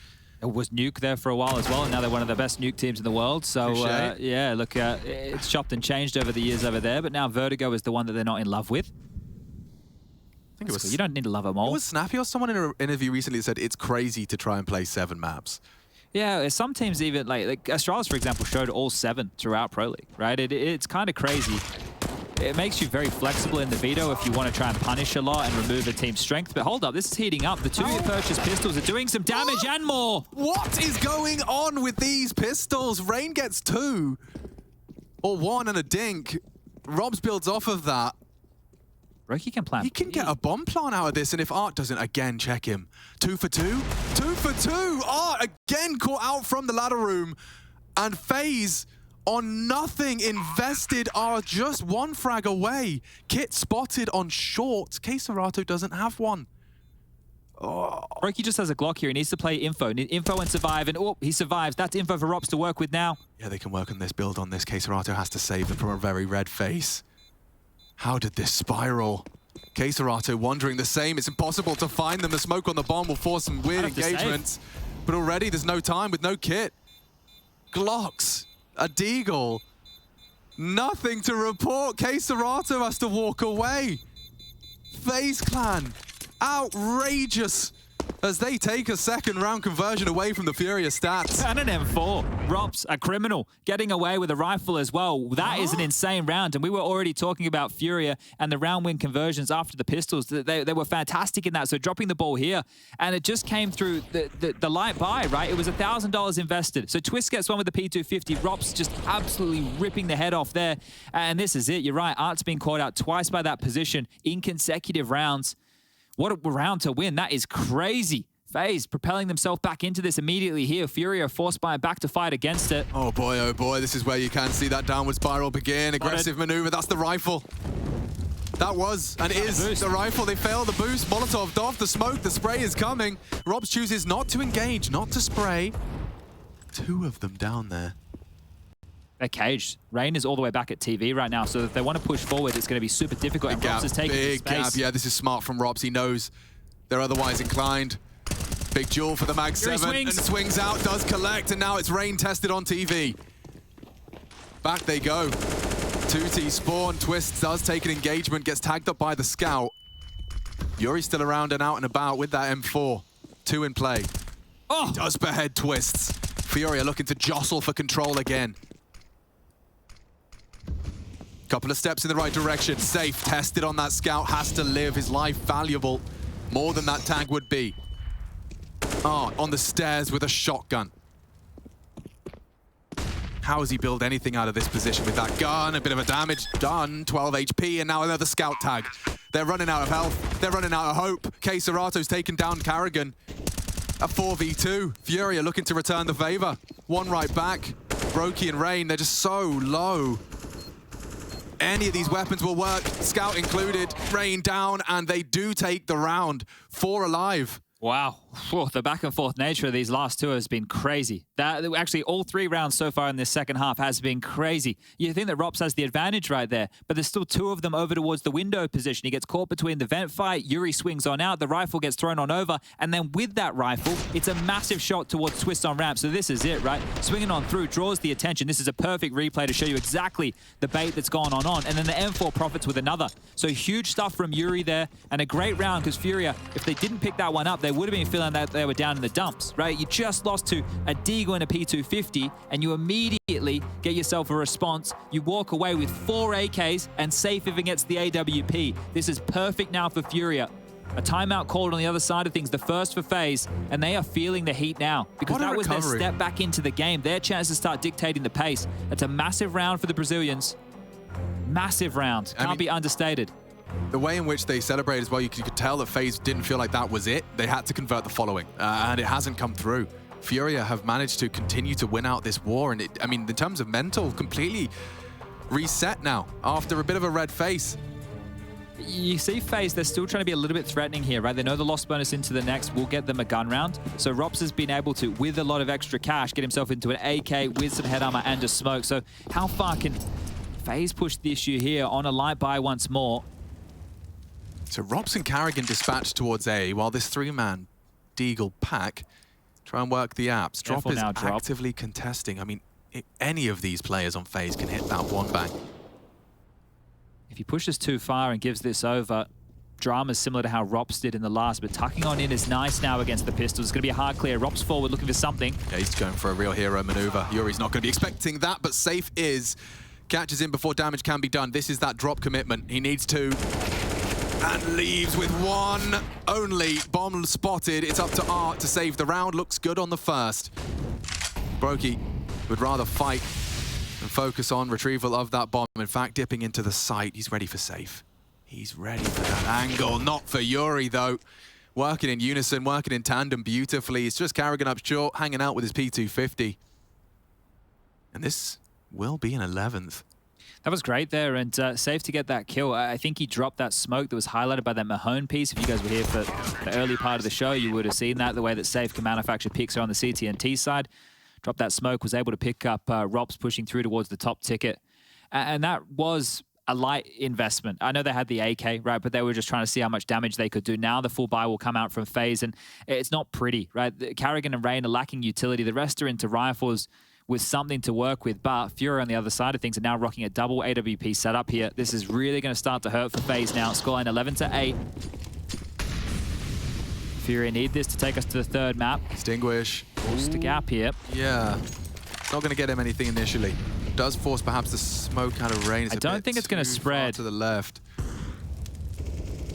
Speaker 2: It was Nuke there for a while as well, and now they're one of the best Nuke teams in the world. So yeah, look, it's chopped and changed over the years over there, but now Vertigo is the one that they're not in love with.
Speaker 1: I think it was,
Speaker 2: you don't need to love them all.
Speaker 1: It was Snappy or someone in an interview recently said it's crazy to try and play 7 maps.
Speaker 2: Yeah, some teams even, like Astralis, for example, showed all 7 throughout Pro League, right? It's kind of crazy. It makes you very flexible in the veto if you want to try and punish a lot and remove a team's strength. But hold up, this is heating up. The 2 purchased pistols are doing some damage and more.
Speaker 1: What is going on with these pistols? Rain gets 2. Or 1 and a dink. ropz builds off of that.
Speaker 2: broky can plant.
Speaker 1: He can get a bomb plant out of this, and if Art doesn't, again, check him. 2 for 2? 2 for 2! Art again caught out from the ladder room. And FaZe on nothing invested are just 1 frag away. Kit spotted on short. K-Serato doesn't have one. Oh.
Speaker 2: broky just has a Glock here. He needs to play info. Info and survive, and oh, he survives. That's info for ropz to work with now.
Speaker 1: Yeah, they can work on this, build on this. K-Serato has to save them from a very red face. How did this spiral? K-Serato wondering the same. It's impossible to find them. The smoke on the bomb will force some weird engagements. But already there's no time with no kit. Glocks. A deagle. Nothing to report. K-Serato has to walk away. FaZe Clan. Outrageous. As they take a 2nd round conversion away from the FURIA stats.
Speaker 2: And an M4. ropz, a criminal, getting away with a rifle as well. That is an insane round. And we were already talking about FURIA and the round win conversions after the pistols. They were fantastic in that. So dropping the ball here. And it just came through the light buy, right? It was $1,000 invested. So Twist gets one with the P250. ropz just absolutely ripping the head off there. And this is it. You're right. Art's been caught out twice by that position in consecutive rounds. What a round to win. That is crazy. FaZe propelling themselves back into this immediately here. FURIA forced by back to fight against it.
Speaker 1: Oh boy, this is where you can see that downward spiral begin. Aggressive maneuver, that's the rifle. That was and is the rifle. They fail the boost. Molotov off the smoke, the spray is coming. ropz chooses not to engage, not to spray. 2 of them down there.
Speaker 2: They're caged. Rain is all the way back at TV right now, so if they want to push forward, it's going to be super difficult. And ropz is taking
Speaker 1: big
Speaker 2: space.
Speaker 1: gap. Yeah, this is smart from ropz. He knows they're otherwise inclined. Big duel for the Mag 7 and swings out, does collect, and now it's Rain tested on TV. Back they go. 2T spawn. Twist does take an engagement, gets tagged up by the scout. Yuri's still around and out and about with that M4. 2 in play.
Speaker 2: Oh!
Speaker 1: He does behead Twists. FURIA looking to jostle for control again. Couple of steps in the right direction. Safe, tested on that scout, has to live. His life valuable. More than that tag would be. Art on the stairs with a shotgun. How has he built anything out of this position with that gun? A bit of a damage done. 12 HP and now another scout tag. They're running out of health. They're running out of hope. K-Serato's taken down Karrigan. A 4v2. FURIA looking to return the favor. One right back. broky and Rain, they're just so low. Any of these weapons will work, Scout included. Rain down, and they do take the round. 4 alive.
Speaker 2: Wow, the back and forth nature of these last two has been crazy. Actually, all 3 rounds so far in this second half has been crazy. You think that ropz has the advantage right there, but there's still 2 of them over towards the window position. He gets caught between the vent fight, Yuri swings on out, the rifle gets thrown on over, and then with that rifle, it's a massive shot towards twist on ramp. So this is it, right? Swinging on through draws the attention. This is a perfect replay to show you exactly the bait that's gone on. And then the M4 profits with another. So huge stuff from Yuri there, and a great round because FURIA, if they didn't pick that one up, they would have been feeling that they were down in the dumps, right? You just lost to a Deagle and a P250, and you immediately get yourself a response. You walk away with 4 AKs and safe if against the AWP. This is perfect now for FURIA. A timeout called on the other side of things, the first for FaZe, and they are feeling the heat now because that was their step back into the game, their chance to start dictating the pace. That's a massive round for the Brazilians. Massive round. Can't be understated.
Speaker 1: The way in which they celebrate as well, you could tell that FaZe didn't feel like that was it. They had to convert the following, and it hasn't come through. FURIA have managed to continue to win out this war, and I mean, in terms of mental, completely reset now after a bit of a red face.
Speaker 2: You see FaZe, they're still trying to be a little bit threatening here, right? They know the loss bonus into the next will get them a gun round. So ropz has been able to, with a lot of extra cash, get himself into an AK with some head armor and a smoke. So how far can FaZe push the issue here on a light buy once more?
Speaker 1: So ropz and Carrigan dispatched towards A, while this 3-man Deagle pack try and work the apps. Drop is actively contesting. I mean, any of these players on FaZe can hit that one bang.
Speaker 2: If he pushes too far and gives this over, drama's similar to how ropz did in the last, but tucking on in is nice now against the pistols. It's going to be a hard clear. ropz forward looking for something.
Speaker 1: Yeah, he's going for a real hero maneuver. Yuri's not going to be expecting that, but safe is. Catches him before damage can be done. This is that drop commitment. He needs 2. And leaves with 1 only. Bomb spotted. It's up to Art to save the round. Looks good on the first. broky would rather fight and focus on retrieval of that bomb. In fact, dipping into the site, he's ready for safe. He's ready for that angle. Not for Yuri, though. Working in unison, working in tandem beautifully. It's just Carrigan up short, hanging out with his P250. And this will be an 11th.
Speaker 2: That was great there, and safe to get that kill. I think he dropped that smoke that was highlighted by that Mahone piece. If you guys were here for the early part of the show, you would have seen that, the way that safe can manufacture picks on the CT&T side. Dropped that smoke, was able to pick up ropz pushing through towards the top ticket. And that was a light investment. I know they had the AK, right, but they were just trying to see how much damage they could do. Now the full buy will come out from FaZe, and it's not pretty, right? Carrigan and Rain are lacking utility. The rest are into rifles with something to work with, but FURIA on the other side of things are now rocking a double AWP setup here. This is really going to start to hurt for FaZe now. Scoreline 11-8. FURIA need this to take us to the 3rd map.
Speaker 1: Extinguish.
Speaker 2: Just a gap here.
Speaker 1: Yeah. Not going to get him anything initially. Does force perhaps the smoke out of Rain.
Speaker 2: I don't think it's going to spread
Speaker 1: to the left.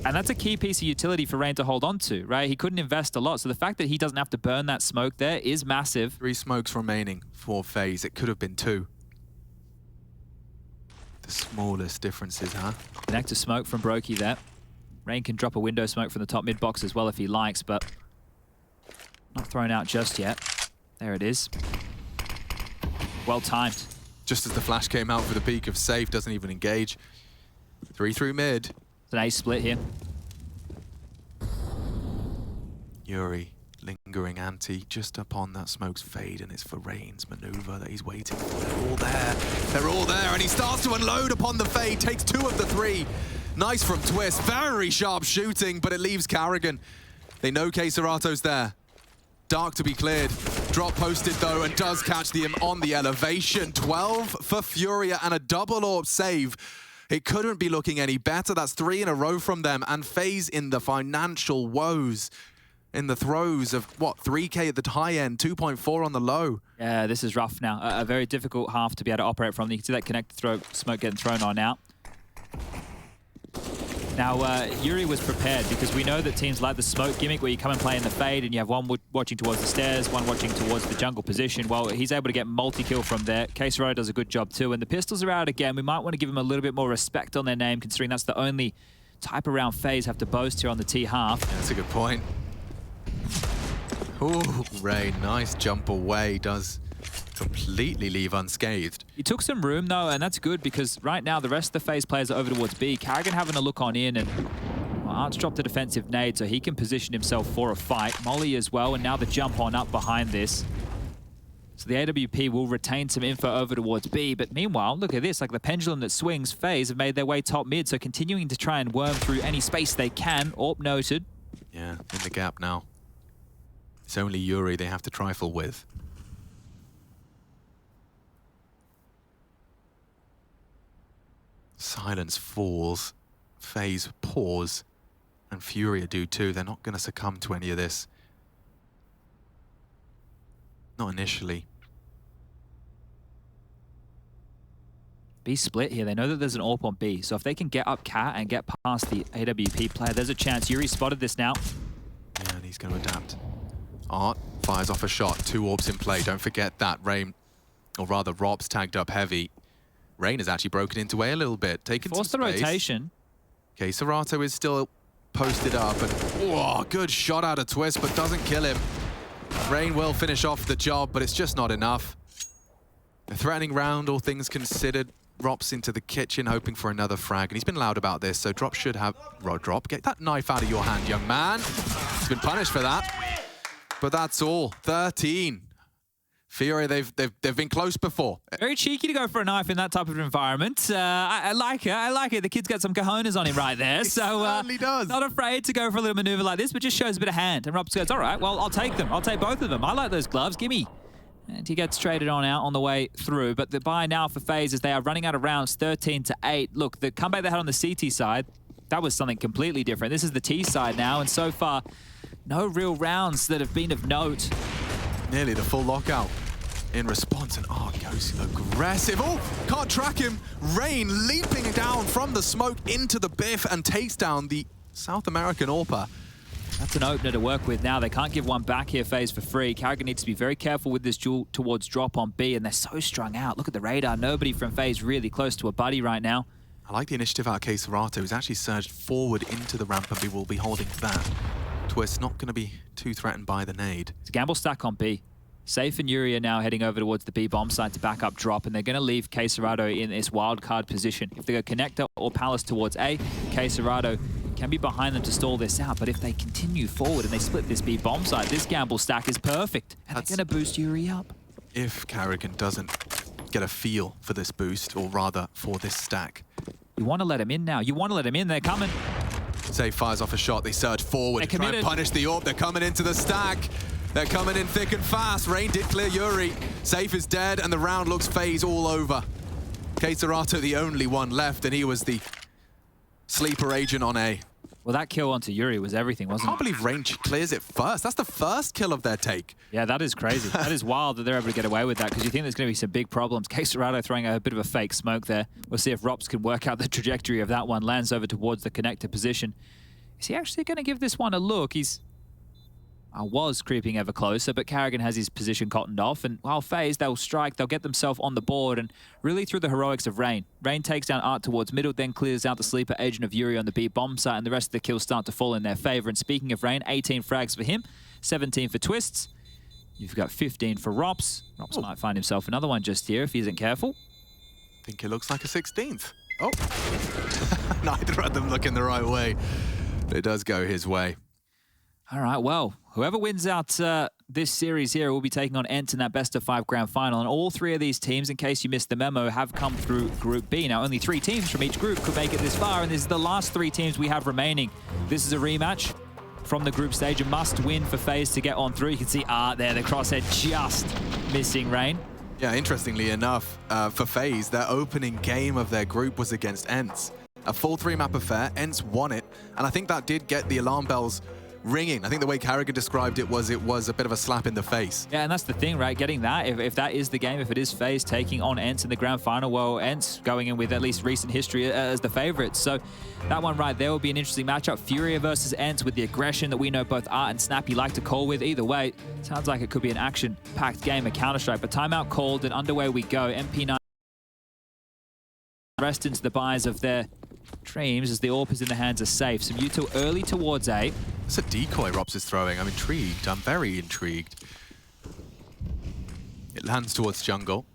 Speaker 2: And that's a key piece of utility for Rain to hold on to, right? He couldn't invest a lot. So the fact that he doesn't have to burn that smoke there is massive. 3
Speaker 1: smokes remaining for FaZe. It could have been 2. The smallest differences, huh?
Speaker 2: Connect to smoke from broky there. Rain can drop a window smoke from the top mid box as well if he likes, but not thrown out just yet. There it is. Well timed.
Speaker 1: Just as the flash came out for the peak of safe, doesn't even engage. 3 through mid.
Speaker 2: It's an ace split here.
Speaker 1: Yuri, lingering anti, just upon that smoke's fade, and it's for Rain's maneuver that he's waiting for. They're all there. They're all there, and he starts to unload upon the fade, takes 2 of the 3. Nice from Twist. Very sharp shooting, but it leaves Carrigan. They know Keserato's there. Dark to be cleared. Drop posted, though, and does catch him on the elevation. 12 for FURIA and a double orb save. It couldn't be looking any better. That's 3 in a row from them. And FaZe in the financial woes, in the throes of, what, 3K at the high end, 2.4 on the low.
Speaker 2: Yeah, this is rough now. A very difficult half to be able to operate from. You can see that connected throw smoke getting thrown on now. Now, Yuri was prepared because we know that teams like the smoke gimmick where you come and play in the fade and you have one watching towards the stairs, one watching towards the jungle position. Well, he's able to get multi-kill from there. Keserado does a good job too. And the pistols are out again. We might want to give him a little bit more respect on their name, considering that's the only type of round FaZe have to boast here on the T half.
Speaker 1: Yeah, that's a good point. Ooh, Rain, nice jump away. Does completely leave unscathed.
Speaker 2: He took some room though, and that's good because right now the rest of the FaZe players are over towards B. Karrigan having a look on in, and Art's dropped a defensive nade so he can position himself for a fight. Molly as well, and now the jump on up behind this. So the AWP will retain some info over towards B, but meanwhile, look at this, like the pendulum that swings, FaZe have made their way top mid, so continuing to try and worm through any space they can. AWP noted.
Speaker 1: Yeah, in the gap now. It's only Yuri they have to trifle with. Silence falls. FaZe pause. And FURIA do too. They're not going to succumb to any of this. Not initially.
Speaker 2: B split here. They know that there's an AWP on B, so if they can get up Cat and get past the AWP player, there's a chance. Yuri spotted this now.
Speaker 1: Yeah, and he's going to adapt. Art fires off a shot. 2 AWPs in play. Don't forget that. Rain, or rather ropz, tagged up heavy. Rain has actually broken into A a little bit, taking some
Speaker 2: Forced the
Speaker 1: space.
Speaker 2: rotation.
Speaker 1: Okay, Serato is still posted up, and oh, good shot out of Twist, but doesn't kill him. Rain will finish off the job, but it's just not enough. A threatening round, all things considered. ropz into the kitchen, hoping for another frag, and he's been loud about this, so Drop should have... Drop, get that knife out of your hand, young man. He's been punished for that. But that's all. 13. FURIA, they've been close before.
Speaker 2: Very cheeky to go for a knife in that type of environment. I like it. I like it. The kid's got some cojones on him right there.
Speaker 1: He
Speaker 2: so
Speaker 1: certainly does.
Speaker 2: Not afraid to go for a little maneuver like this, but just shows a bit of hand. And ropz goes, all right, well, I'll take them. I'll take both of them. I like those gloves. Gimme. And he gets traded on out on the way through. But the buy now for FaZe is they are running out of rounds 13-8. Look, the comeback they had on the CT side, that was something completely different. This is the T side now, and so far, no real rounds that have been of note.
Speaker 1: Nearly the full lockout. In response, and goes aggressive. Oh, can't track him. Rain leaping down from the smoke into the biff and takes down the South American AWPer.
Speaker 2: That's an opener to work with now. They can't give one back here, FaZe, for free. Karrigan needs to be very careful with this duel towards Drop on B, and they're so strung out. Look at the radar. Nobody from FaZe really close to a buddy right now.
Speaker 1: I like the initiative out of Serato, who's actually surged forward into the ramp, and we will be holding that. Twist not going to be too threatened by the nade.
Speaker 2: It's a gamble stack on B. Safe and Yuri are now heading over towards the B bomb site to back up Drop, and they're going to leave Serato in this wild card position. If they go Connector or Palace towards A, Serato can be behind them to stall this out, but if they continue forward and they split this B bomb site, this gamble stack is perfect, and they're going to boost Yuri up.
Speaker 1: If Karrigan doesn't get a feel for this boost, or rather for this stack.
Speaker 2: You want to let him in now. You want to let him in. They're coming.
Speaker 1: Say fires off a shot, they surge forward, try and punish the AWP. They're coming into the stack. They're coming in thick and fast. Rain did clear Yuri. Safe is dead, and the round looks FaZe all over. Serato the only one left, and he was the sleeper agent on A.
Speaker 2: Well, that kill onto Yuri was everything, wasn't it?
Speaker 1: I can't believe Rain clears it first. That's the first kill of their take.
Speaker 2: Yeah, that is crazy. That is wild that they're able to get away with that, because you think there's going to be some big problems. Serato throwing a bit of a fake smoke there. We'll see if ropz can work out the trajectory of that one. Lands over towards the connector position. Is he actually going to give this one a look? I was creeping ever closer, but Karrigan has his position cottoned off, and while FaZe, they'll strike, they'll get themselves on the board, and really through the heroics of Rain. Rain takes down Art towards middle, then clears out the sleeper agent of Yuri on the B bomb site, and the rest of the kills start to fall in their favor. And speaking of Rain, 18 frags for him, 17 for Twists. You've got 15 for ropz. ropz might find himself another one just here if he isn't careful.
Speaker 1: I think it looks like a 16th. Oh, neither of them looking the right way. But it does go his way.
Speaker 2: All right, well, whoever wins out this series here will be taking on ENT in that best-of-5 grand final. And all 3 of these teams, in case you missed the memo, have come through Group B. Now, only 3 teams from each group could make it this far, and this is the last 3 teams we have remaining. This is a rematch from the group stage, a must-win for FaZe to get on through. You can see Art there, the crosshair just missing Rain.
Speaker 1: Yeah, interestingly enough, for FaZe, their opening game of their group was against ENT. A full 3-map affair, ENT won it, and I think that did get the alarm bells ringing. I think the way Karrigan described it was a bit of a slap in the face.
Speaker 2: Yeah, and that's the thing, right? Getting that, if that is the game, if it is FaZe taking on ENT in the grand final, well, ENT going in with at least recent history as the favorites. So that one right there will be an interesting matchup. FURIA versus ENT with the aggression that we know both Art and Snappy like to call with. Either way, sounds like it could be an action-packed game of Counter-Strike. But timeout called, and underway we go. MP9 rest into the buys of their Dreams, as the AWP is in the hands of Safe. Some util early towards A.
Speaker 1: It's a decoy ropz is throwing. I'm intrigued. I'm very intrigued. It lands towards jungle.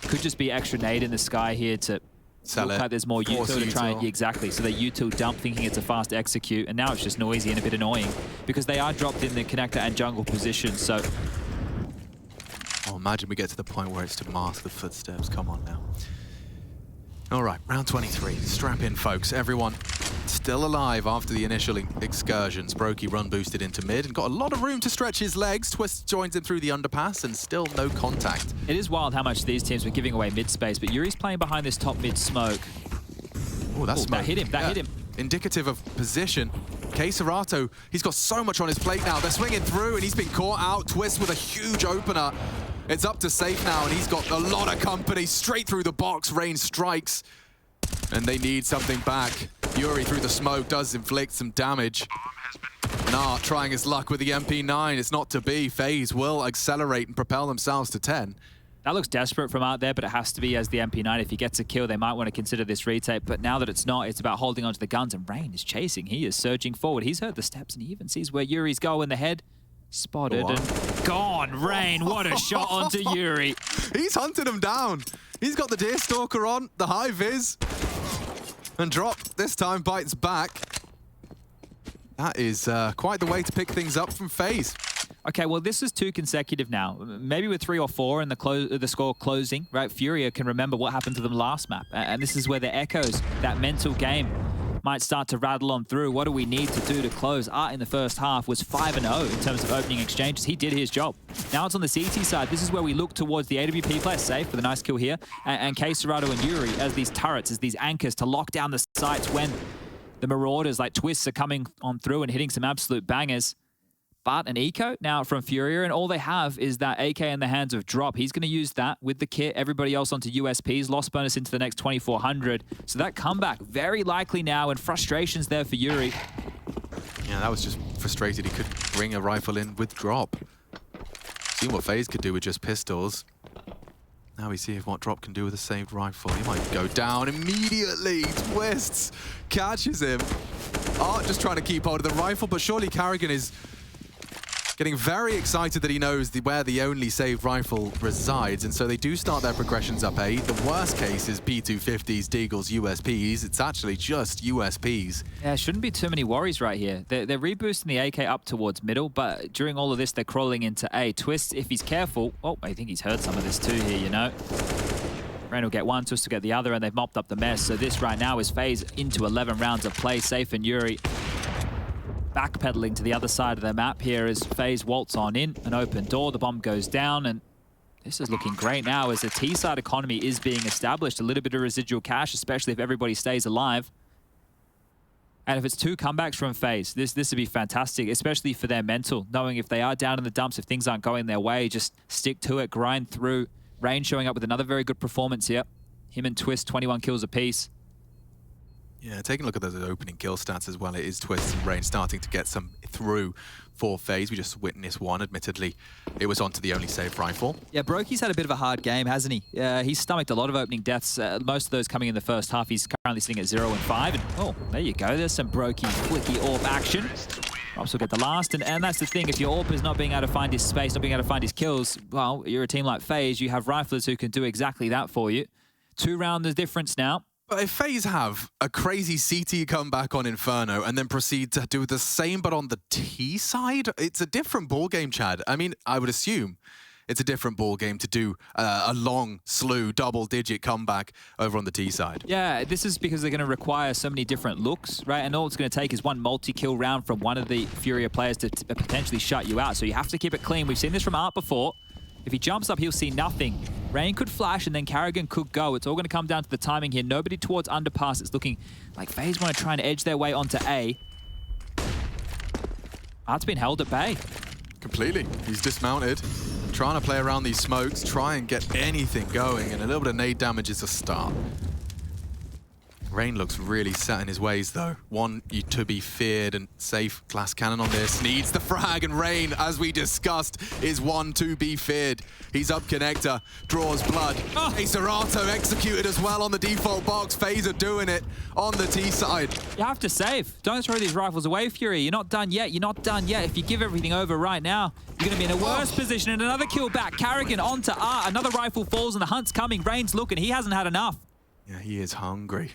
Speaker 2: Could just be extra nade in the sky here to
Speaker 1: Sell
Speaker 2: look
Speaker 1: it.
Speaker 2: like there's more
Speaker 1: Force
Speaker 2: util to try and...
Speaker 1: util.
Speaker 2: Exactly, so they util dump thinking it's a fast execute, and now it's just noisy and a bit annoying because they are dropped in the connector and jungle position, so...
Speaker 1: Oh, imagine we get to the point where it's to mask the footsteps. Come on now. All right, round 23. Strap in, folks. Everyone still alive after the initial excursions. broky run boosted into mid and got a lot of room to stretch his legs. Twist joins him through the underpass and still no contact.
Speaker 2: It is wild how much these teams were giving away mid space, but Yuri's playing behind this top mid smoke.
Speaker 1: Oh, that's
Speaker 2: that hit him, that hit him.
Speaker 1: Indicative of position. Serato, he's got so much on his plate now. They're swinging through and he's been caught out. Twist with a huge opener. It's up to Safe now and he's got a lot of company straight through the box. Rain strikes and they need something back. Yuri through the smoke does inflict some damage. Nah, trying his luck with the MP9. It's not to be. FaZe will accelerate and propel themselves to 10.
Speaker 2: That looks desperate from out there, but it has to be as the MP9. If he gets a kill, they might want to consider this retake. But now that it's not, it's about holding onto the guns. And Rain is chasing. He is surging forward. He's heard the steps and he even sees where Yuri's going. The head spotted and gone. Rain, what a shot onto Yuri.
Speaker 1: He's hunted him down. He's got the Deerstalker on, the high vis. And drop this time bites back. That is quite the way to pick things up from FaZe.
Speaker 2: Okay, well, this is 2 consecutive now. Maybe with 3 or 4 and the score closing, right? FURIA can remember what happened to them last map. And this is where the echoes, that mental game, might start to rattle on through. What do we need to do to close? Art in the first half was 5-0 in terms of opening exchanges. He did his job. Now it's on the CT side. This is where we look towards the AWP player, Safe with a nice kill here, and Serato and Yuri as these turrets, as these anchors to lock down the sites when the Marauders like Twists are coming on through and hitting some absolute bangers. But an eco now from FURIA, and all they have is that AK in the hands of Drop. He's going to use that with the kit. Everybody else onto USPs. Lost bonus into the next 2,400. So that comeback very likely now, and frustrations there for Yuri.
Speaker 1: Yeah, that was just frustrated. He could bring a rifle in with Drop. Seen what FaZe could do with just pistols. Now we see what Drop can do with a saved rifle. He might go down immediately. Twists, catches him. Art just trying to keep hold of the rifle, but surely Carrigan is getting very excited that he knows where the only saved rifle resides, and so they do start their progressions up A. The worst case is P250s, Deagles, USPs. It's actually just USPs.
Speaker 2: Yeah, shouldn't be too many worries right here. They're reboosting the AK up towards middle, but during all of this, they're crawling into A. Twist, if he's careful... Oh, I think he's heard some of this too here, you know. Rain will get one, Twist will get the other, and they've mopped up the mess. So this right now is FaZe into 11 rounds of play. Safe and Yuri backpedaling to the other side of the map here as FaZe waltz on in. An open door, the bomb goes down, and this is looking great now as the T-side economy is being established. A little bit of residual cash, especially if everybody stays alive. And if it's 2 comebacks from FaZe, this would be fantastic, especially for their mental, knowing if they are down in the dumps, if things aren't going their way, just stick to it, grind through. Rain showing up with another very good performance here. Him and Twist, 21 kills apiece.
Speaker 1: Yeah, taking a look at those opening kill stats as well, it is Twist and Rain starting to get some through for FaZe. We just witnessed one, admittedly. It was onto the only saved rifle.
Speaker 2: Yeah, broky's had a bit of a hard game, hasn't he? He's stomached a lot of opening deaths, most of those coming in the first half. He's currently sitting at 0 and 5. And oh, there you go. There's some broky, flicky AWP action. ropz will get the last, and that's the thing. If your AWP is not being able to find his space, not being able to find his kills, well, you're a team like FaZe. You have riflers who can do exactly that for you. 2-round difference now.
Speaker 1: But if FaZe have a crazy CT comeback on Inferno and then proceed to do the same but on the T side, it's a different ballgame, Chad. I mean, I would assume it's a different ballgame to do a long slew, double-digit comeback over on the T side.
Speaker 2: Yeah, this is because they're going to require so many different looks, right? And all it's going to take is one multi-kill round from one of the FURIA players to potentially shut you out. So you have to keep it clean. We've seen this from Art before. If he jumps up, he'll see nothing. Rain could flash, and then Carrigan could go. It's all going to come down to the timing here. Nobody towards underpass. It's looking like FaZe want to try and edge their way onto A. Art's been held at bay.
Speaker 1: Completely. He's dismounted, trying to play around these smokes, try and get anything going, and a little bit of nade damage is a start. Rain looks really set in his ways, though. One to be feared and safe. Glass cannon on this. Needs the frag, and Rain, as we discussed, is one to be feared. He's up connector, draws blood. Serato executed as well on the default box. FaZe are doing it on the T side.
Speaker 2: You have to save. Don't throw these rifles away, Fury. You're not done yet. You're not done yet. If you give everything over right now, you're going to be in a worse position. And another kill back. Carrigan onto Art. Another rifle falls, and the hunt's coming. Rain's looking. He hasn't had enough.
Speaker 1: Yeah, he is hungry.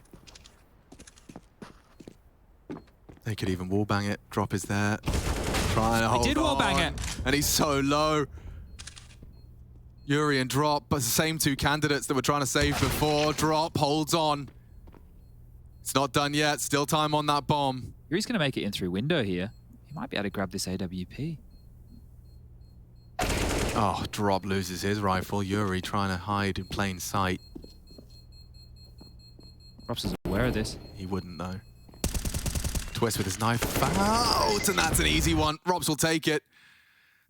Speaker 1: They could even wallbang it. Drop is there. Trying to hold on.
Speaker 2: He did wallbang it.
Speaker 1: And he's so low. Yuri and Drop, but the same two candidates that were trying to save before. Drop holds on. It's not done yet. Still time on that bomb.
Speaker 2: Yuri's going to make it in through window here. He might be able to grab this AWP.
Speaker 1: Oh, Drop loses his rifle. Yuri trying to hide in plain sight.
Speaker 2: ropz is aware of this.
Speaker 1: He wouldn't, though. Twist with his knife out, and that's an easy one. ropz will take it.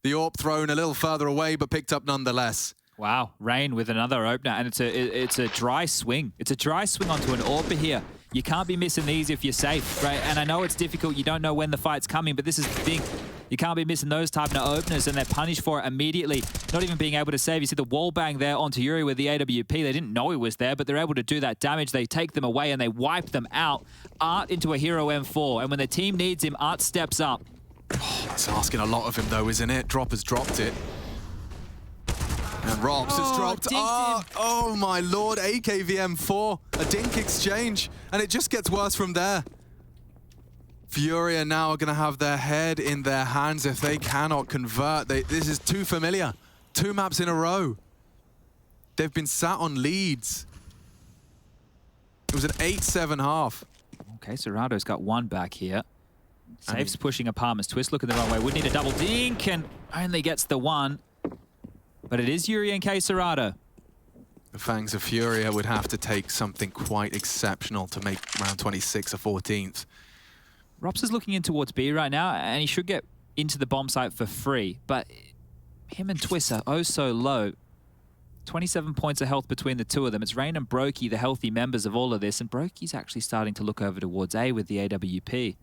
Speaker 1: The AWP thrown a little further away, but picked up nonetheless.
Speaker 2: Wow, Rain with another opener, and it's a dry swing. It's a dry swing onto an AWP here. You can't be missing these if you're safe, right? And I know it's difficult. You don't know when the fight's coming, but this is the thing. You can't be missing those type of openers, and they're punished for it immediately. Not even being able to save. You see the wall bang there onto Yuri with the AWP. They didn't know he was there, but they're able to do that damage. They take them away, and they wipe them out. Art into a hero M4, and when the team needs him, Art steps up.
Speaker 1: Oh, that's asking a lot of him, though, isn't it? Drop has dropped it. And ropz has dropped. Oh, my lord. AKVM4. A dink exchange. And it just gets worse from there. FURIA now are going to have their head in their hands if they cannot convert. This is too familiar. 2 maps in a row. They've been sat on leads. It was an 8-7 half.
Speaker 2: Okay, Serato's got one back here. Safe's pushing apartments. Twist looking the wrong way. Would need a double dink and only gets the one. But it is Yuri and Serato.
Speaker 1: The Fangs of FURIA would have to take something quite exceptional to make round 26 a 14th.
Speaker 2: ropz is looking in towards B right now, and he should get into the bomb site for free. But him and Twist are oh so low. 27 points of health between the two of them. It's Rain and broky, the healthy members of all of this, and broky's actually starting to look over towards A with the AWP.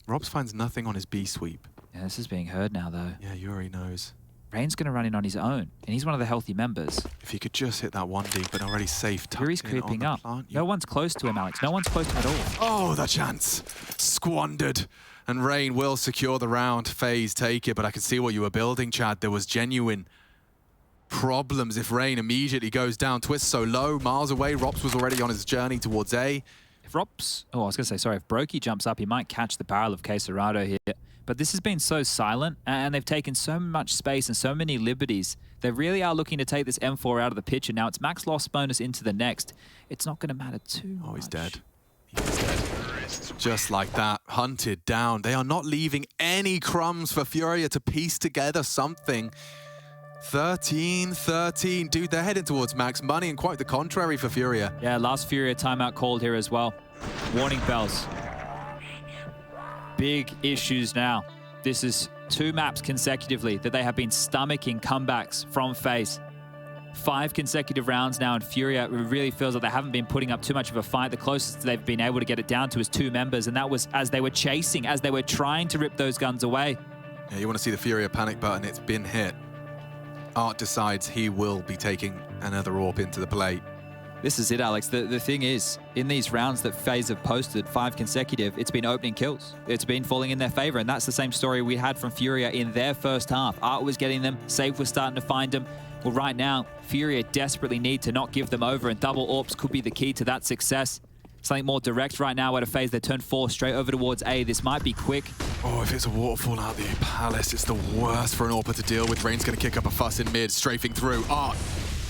Speaker 1: ropz finds nothing on his B sweep.
Speaker 2: Yeah, this is being heard now, though.
Speaker 1: Yeah, Yuri knows.
Speaker 2: Rain's going to run in on his own, and he's one of the healthy members.
Speaker 1: If he could just hit that 1D, but already safe.
Speaker 2: Yuri's creeping up. No one's close to him, Alex. No one's close to him at all.
Speaker 1: Oh, the chance. Squandered. And Rain will secure the round. FaZe take it, but I can see what you were building, Chad. There was genuine problems if Rain immediately goes down. Twist so low, miles away. ropz was already on his journey towards A.
Speaker 2: If ropz... Oh, I was going to say, sorry. If broky jumps up, he might catch the barrel of Serato here. But this has been so silent, and they've taken so much space and so many liberties. They really are looking to take this M4 out of the picture. Now it's max loss bonus into the next. It's not going to matter too much.
Speaker 1: Oh, he's dead. He's dead. Just like that, hunted down. They are not leaving any crumbs for FURIA to piece together something. 13-13. Dude, they're heading towards max money, and quite the contrary for FURIA.
Speaker 2: Yeah, last FURIA timeout called here as well. Warning bells. Big issues now. This is 2 maps consecutively that they have been stomaching comebacks from FaZe. 5 consecutive rounds now, and FURIA really feels like they haven't been putting up too much of a fight. The closest they've been able to get it down to is 2 members, and that was as they were chasing, as they were trying to rip those guns away.
Speaker 1: Yeah, you want to see the FURIA panic button. It's been hit. Art decides he will be taking another AWP into the plate.
Speaker 2: This is it, Alex. The thing is, in these rounds that FaZe have posted, 5 consecutive, it's been opening kills. It's been falling in their favor, and that's the same story we had from FURIA in their first half. Art was getting them, Safe was starting to find them. Well, right now, FURIA desperately need to not give them over, and double AWPs could be the key to that success. Something more direct right now out of FaZe. They turn 4 straight over towards A. This might be quick.
Speaker 1: Oh, if it's a waterfall out the Palace, it's the worst for an AWPer to deal with. Rain's going to kick up a fuss in mid, strafing through. Art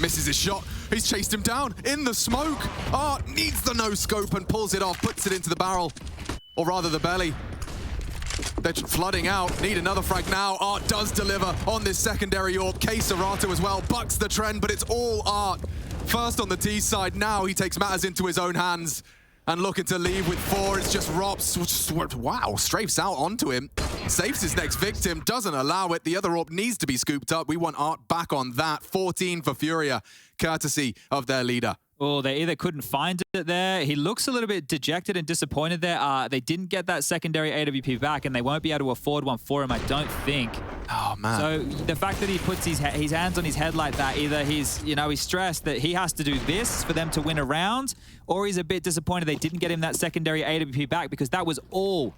Speaker 1: misses his shot. He's chased him down in the smoke. Art needs the no-scope and pulls it off, puts it into the barrel. Or rather, the belly. They're flooding out. Need another frag now. Art does deliver on this secondary AWP. Serato as well bucks the trend, but it's all Art. First on the T side. Now he takes matters into his own hands. And looking to leave with 4, it's just ropz. Wow, strafes out onto him. Safes his next victim, doesn't allow it. The other AWP needs to be scooped up. We want Art back on that. 14 for FURIA, courtesy of their leader.
Speaker 2: Oh, they either couldn't find it there. He looks a little bit dejected and disappointed there. They didn't get that secondary AWP back, and they won't be able to afford one for him, I don't think.
Speaker 1: Oh, man.
Speaker 2: So the fact that he puts his hands on his head like that, either he's stressed that he has to do this for them to win a round, or he's a bit disappointed they didn't get him that secondary AWP back, because that was all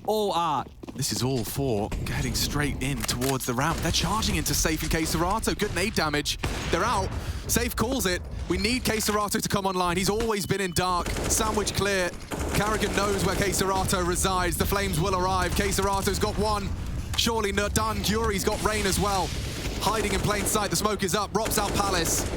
Speaker 2: art.
Speaker 1: This is all for getting straight in towards the ramp. They're charging into Safe and K-Serato. Good nade damage. They're out. Safe calls it. We need K-Serato to come online. He's always been in dark. Sandwich clear. Carrigan knows where K-Serato resides. The flames will arrive. K-Serato's got one. Surely not done. Yuri's got Rain as well. Hiding in plain sight. The smoke is up. ropz out Palace.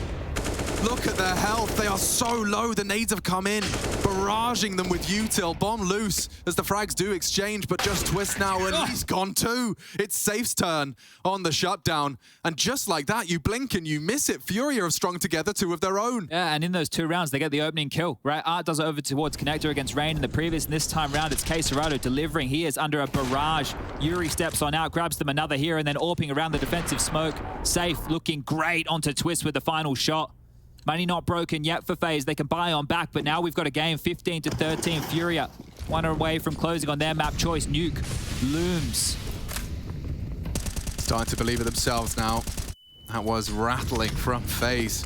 Speaker 1: Look at their health. They are so low. The nades have come in, barraging them with util. Bomb loose as the frags do exchange, but just Twist now, and he's gone too. It's Safe's turn on the shutdown. And just like that, you blink and you miss it. FURIA have strung together two of their own.
Speaker 2: Yeah, and in those 2 rounds, they get the opening kill, right? Art does it over towards Connector against Rain in the previous, and this time round, it's K-Serato delivering. He is under a barrage. Yuri steps on out, grabs them another here, and then AWPing around the defensive smoke. Safe looking great onto Twist with the final shot. Money not broken yet for FaZe. They can buy on back, but now we've got a game 15-13. FURIA, 1 away from closing on their map choice. Nuke looms.
Speaker 1: Starting to believe in themselves now. That was rattling from FaZe.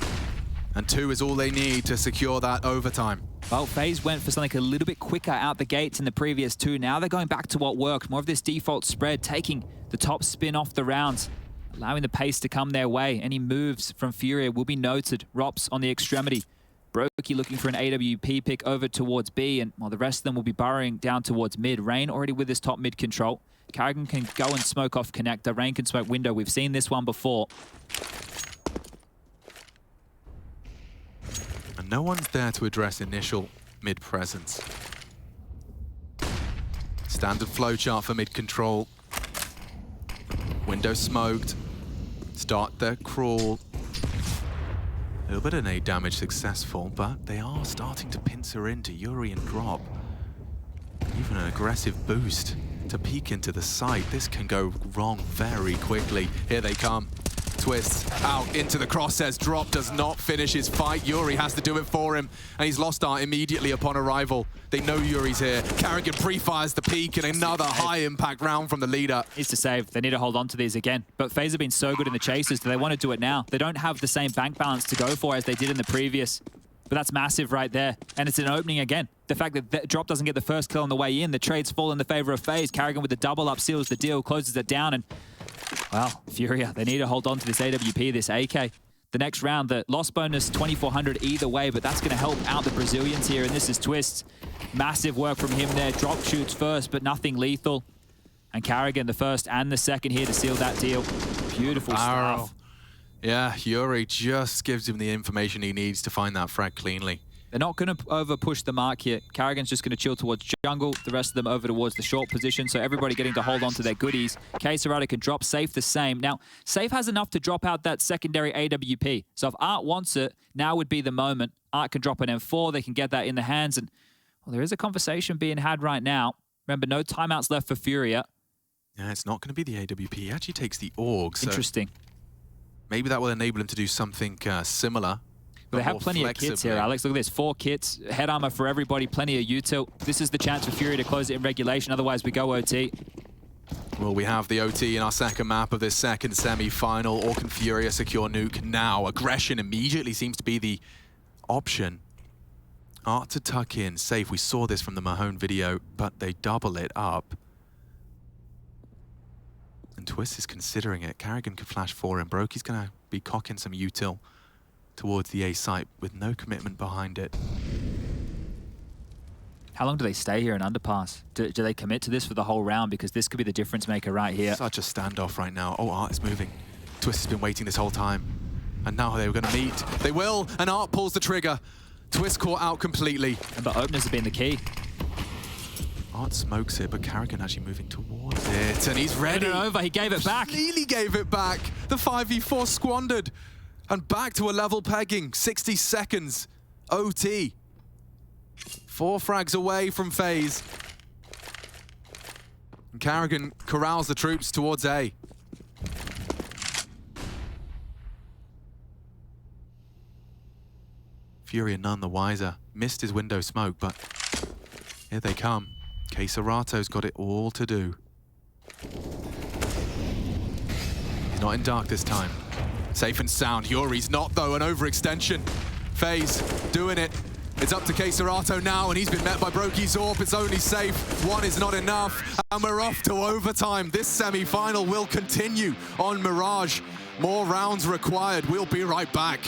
Speaker 1: And 2 is all they need to secure that overtime.
Speaker 2: Well, FaZe went for something a little bit quicker out the gates in the previous 2. Now they're going back to what worked. More of this default spread, taking the top spin off the rounds, allowing the pace to come their way. Any moves from FURIA will be noted. ropz on the extremity. broky looking for an AWP pick over towards B, and while the rest of them will be burrowing down towards mid. Rain already with his top mid control. Carrigan can go and smoke off connector. Rain can smoke window. We've seen this one before.
Speaker 1: And no one's there to address initial mid presence. Standard flowchart for mid control. Window smoked. Start the crawl. A little bit of nade damage successful, but they are starting to pincer into Yuri and Drop. Even an aggressive boost to peek into the site. This can go wrong very quickly. Here they come. Twist out into the crosshairs. Drop does not finish his fight. Yuri has to do it for him, and he's lost art immediately upon arrival. They know Yuri's here. Carrigan pre-fires the peak, and another high-impact round from the leader.
Speaker 2: Needs to save. They need to hold on to these again. But FaZe have been so good in the chases. Do they want to do it now? They don't have the same bank balance to go for as they did in the previous. But that's massive right there. And it's an opening again. The fact that Drop doesn't get the first kill on the way in, the trades fall in the favor of FaZe. Carrigan with the double up seals the deal, closes it down, and well, FURIA, they need to hold on to this AWP, this AK. The next round, the loss bonus 2,400 either way, but that's going to help out the Brazilians here, and this is Twist. Massive work from him there. Drop shoots first, but nothing lethal. And Carrigan, the first and the second here to seal that deal. Beautiful stuff.
Speaker 1: Yeah, Yuri just gives him the information he needs to find that frag cleanly.
Speaker 2: They're not going to over-push the mark here. Carrigan's just going to chill towards jungle. The rest of them over towards the short position. So everybody getting to hold on to their goodies. K-Serato can drop. Safe the same. Now, Safe has enough to drop out that secondary AWP. So if Art wants it, now would be the moment. Art can drop an M4. They can get that in the hands. And well, there is a conversation being had right now. Remember, no timeouts left for FURIA.
Speaker 1: Yeah, it's not going to be the AWP. He actually takes the AUG. So
Speaker 2: interesting.
Speaker 1: Maybe that will enable him to do something similar.
Speaker 2: Well, they have plenty of kits here, Alex. Look at this. 4 kits, head armor for everybody, plenty of util. This is the chance for FURIA to close it in regulation. Otherwise, we go OT.
Speaker 1: Well, we have the OT in our second map of this second semi-final. Or can FURIA secure nuke now? Aggression immediately seems to be the option. Art to tuck in. Safe. We saw this from the Mahone video, but they double it up. And Twist is considering it. Carrigan can flash for him. broky's going to be cocking some util towards the A site with no commitment behind it.
Speaker 2: How long do they stay here in underpass? Do they commit to this for the whole round? Because this could be the difference maker right here.
Speaker 1: Such a standoff right now. Oh, Art is moving. Twist has been waiting this whole time. And now they were going to meet. They will, and Art pulls the trigger. Twist caught out completely.
Speaker 2: But openers have been the key.
Speaker 1: Art smokes it, but Carrigan actually moving towards it, and he's ready.
Speaker 2: Over, he gave it back.
Speaker 1: Nearly gave it back. The 5v4 squandered. And back to a level pegging. 60 seconds. OT. 4 frags away from FaZe. And Carrigan corrals the troops towards A. FURIA none the wiser. Missed his window smoke, but here they come. CSGO's got it all to do. He's not in dark this time. Safe and sound. Yuri's not, though. An overextension. FaZe doing it. It's up to CSGO now, and he's been met by broky Zorp. It's only safe. One is not enough, and we're off to overtime. This semi-final will continue on Mirage. More rounds required. We'll be right back.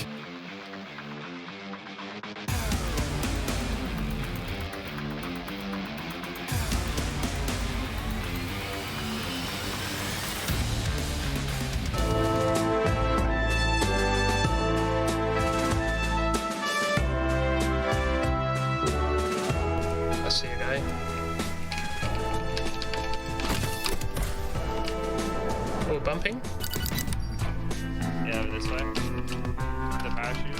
Speaker 3: I see a guy. Oh, bumping.
Speaker 5: Yeah, over this way. The parachute.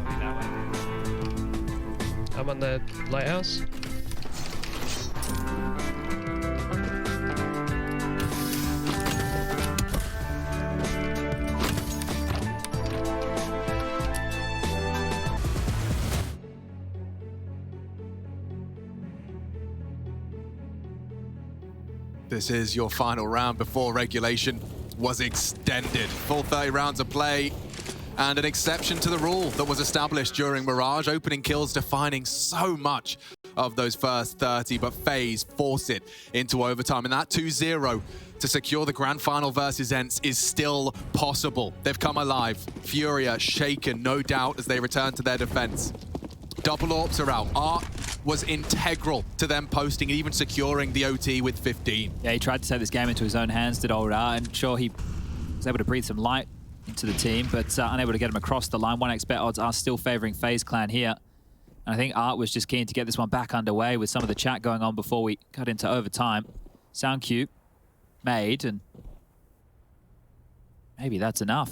Speaker 5: Coming that way.
Speaker 3: I'm on the lighthouse.
Speaker 1: This is your final round before regulation was extended. Full 30 rounds of play and an exception to the rule that was established during Mirage. Opening kills defining so much of those first 30, but FaZe force it into overtime. And that 2-0 to secure the grand final versus ENCE is still possible. They've come alive. FURIA shaken, no doubt, as they return to their defense. Double AWPs are out. Art was integral to them posting and even securing the OT with 15.
Speaker 2: Yeah, he tried to take this game into his own hands, did old Art, and sure, he was able to breathe some light into the team, but unable to get him across the line. 1x bet odds are still favoring FaZe Clan here. And I think Art was just keen to get this one back underway with some of the chat going on before we cut into overtime. Sound cue made, and maybe that's enough.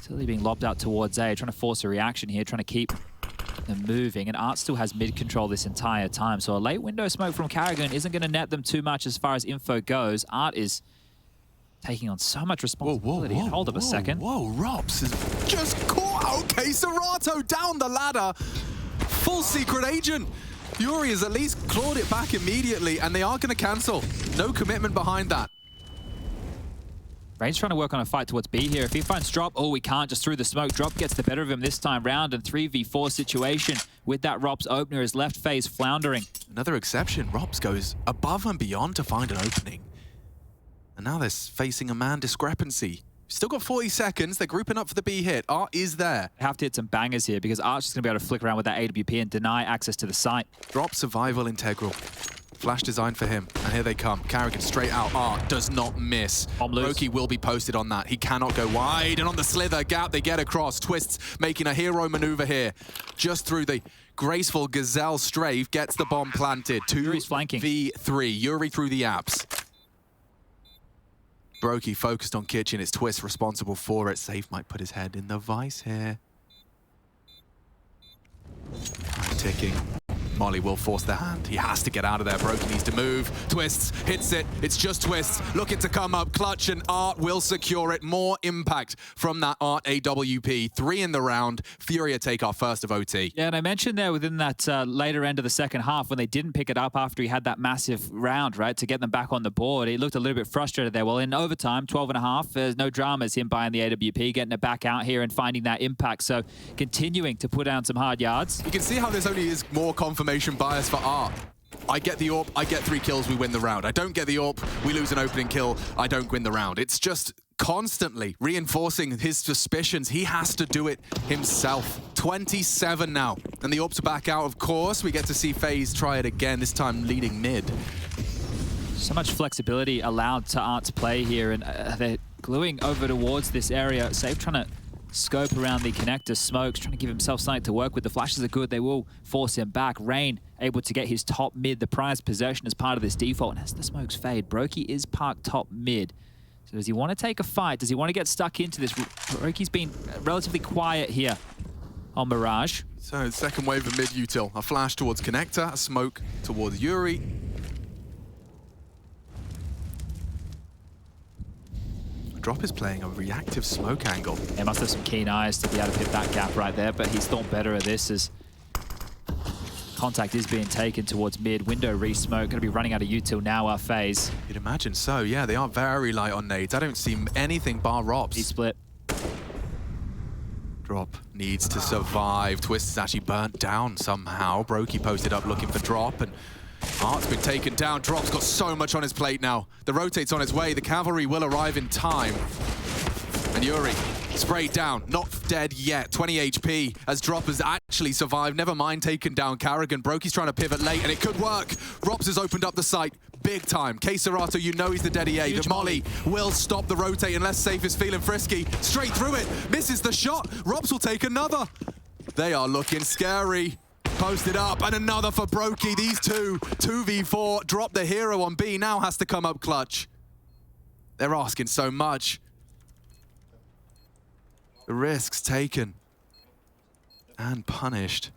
Speaker 2: Tilly being lobbed out towards A, trying to force a reaction here, trying to keep them moving, and Art still has mid control this entire time, so a late window smoke from Carrigan isn't going to net them too much as far as info goes. Art is taking on so much responsibility.
Speaker 1: Whoa,
Speaker 2: hold up a second.
Speaker 1: Whoa, ropz has just caught out CSGO down the ladder. Full secret agent. Yuri has at least clawed it back immediately, and they are going to cancel. No commitment behind that.
Speaker 2: Rain's trying to work on a fight towards B here. If he finds Drop, oh, we can't, just through the smoke. Drop gets the better of him this time round, and 3v4 situation with that ropz opener is left FaZe floundering.
Speaker 1: Another exception. ropz goes above and beyond to find an opening. And now they're facing a man discrepancy. Still got 40 seconds. They're grouping up for the B hit. Art is there.
Speaker 2: They have to hit some bangers here because Art's just going to be able to flick around with that AWP and deny access to the site.
Speaker 1: Drop survival integral. Flash design for him, and here they come. Carrigan straight out. Art does not miss. broky will be posted on that. He cannot go wide, and on the slither gap, they get across. Twists making a hero maneuver here. Just through the graceful gazelle strafe, gets the bomb planted.
Speaker 2: Yuri's flanking.
Speaker 1: 2v3. Yuri through the apps. broky focused on Kitchen. It's Twist responsible for it. Safe might put his head in the vice here. Time ticking. Molly will force the hand. He has to get out of there. broky needs to move. Twists, hits it. It's just Twists looking to come up clutch, and Art will secure it. More impact from that Art AWP. 3 in the round. FURIA take our first of OT.
Speaker 2: Yeah, and I mentioned there within that later end of the second half when they didn't pick it up after he had that massive round, right, to get them back on the board. He looked a little bit frustrated there. Well, in overtime, 12.5, there's no dramas. Him buying the AWP, getting it back out here and finding that impact. So continuing to put down some hard yards.
Speaker 1: You can see how this only is more confirmation bias for Art. I get the AWP, I get 3 kills, we win the round. I don't get the AWP, we lose an opening kill, I don't win the round. It's just constantly reinforcing his suspicions. He has to do it himself. 27 now, and the AWP's are back out, of course. We get to see FaZe try it again, this time leading mid.
Speaker 2: So much flexibility allowed to Art's play here, and they're gluing over towards this area. Safe trying to scope around the connector. Smokes trying to give himself something to work with. The flashes are good. They will force him back. Rain able to get his top mid, the prized possession as part of this default. And as the smokes fade, broky is parked top mid. So does he want to take a fight? Does he want to get stuck into this? broky's been relatively quiet here on Mirage.
Speaker 1: So second wave of mid util. A flash towards connector, a smoke towards Yuri. Drop is playing a reactive smoke angle.
Speaker 2: He must have some keen eyes to be able to hit that gap right there, but he's thought better of this as contact is being taken towards mid. Window re-smoke, going to be running out of util now, FaZe.
Speaker 1: You'd imagine so, yeah. They are very light on nades. I don't see anything bar ropz.
Speaker 2: He split.
Speaker 1: Drop needs to survive. Twist is actually burnt down somehow. broky posted up looking for Drop, and Art's been taken down. Drop's got so much on his plate now. The rotate's on its way. The cavalry will arrive in time. And Yuri sprayed down, not dead yet. 20 HP as Drop has actually survived. Never mind taken down Karrigan. broky's trying to pivot late, and it could work. ropz has opened up the site big time. KScirato, you know he's the dead EA. The molly will stop the rotate unless Safe is feeling frisky. Straight through it, misses the shot. ropz will take another. They are looking scary. Posted up, and another for broky. These two, 2v4. Drop the hero on B, now has to come up clutch. They're asking so much. The risks taken and punished.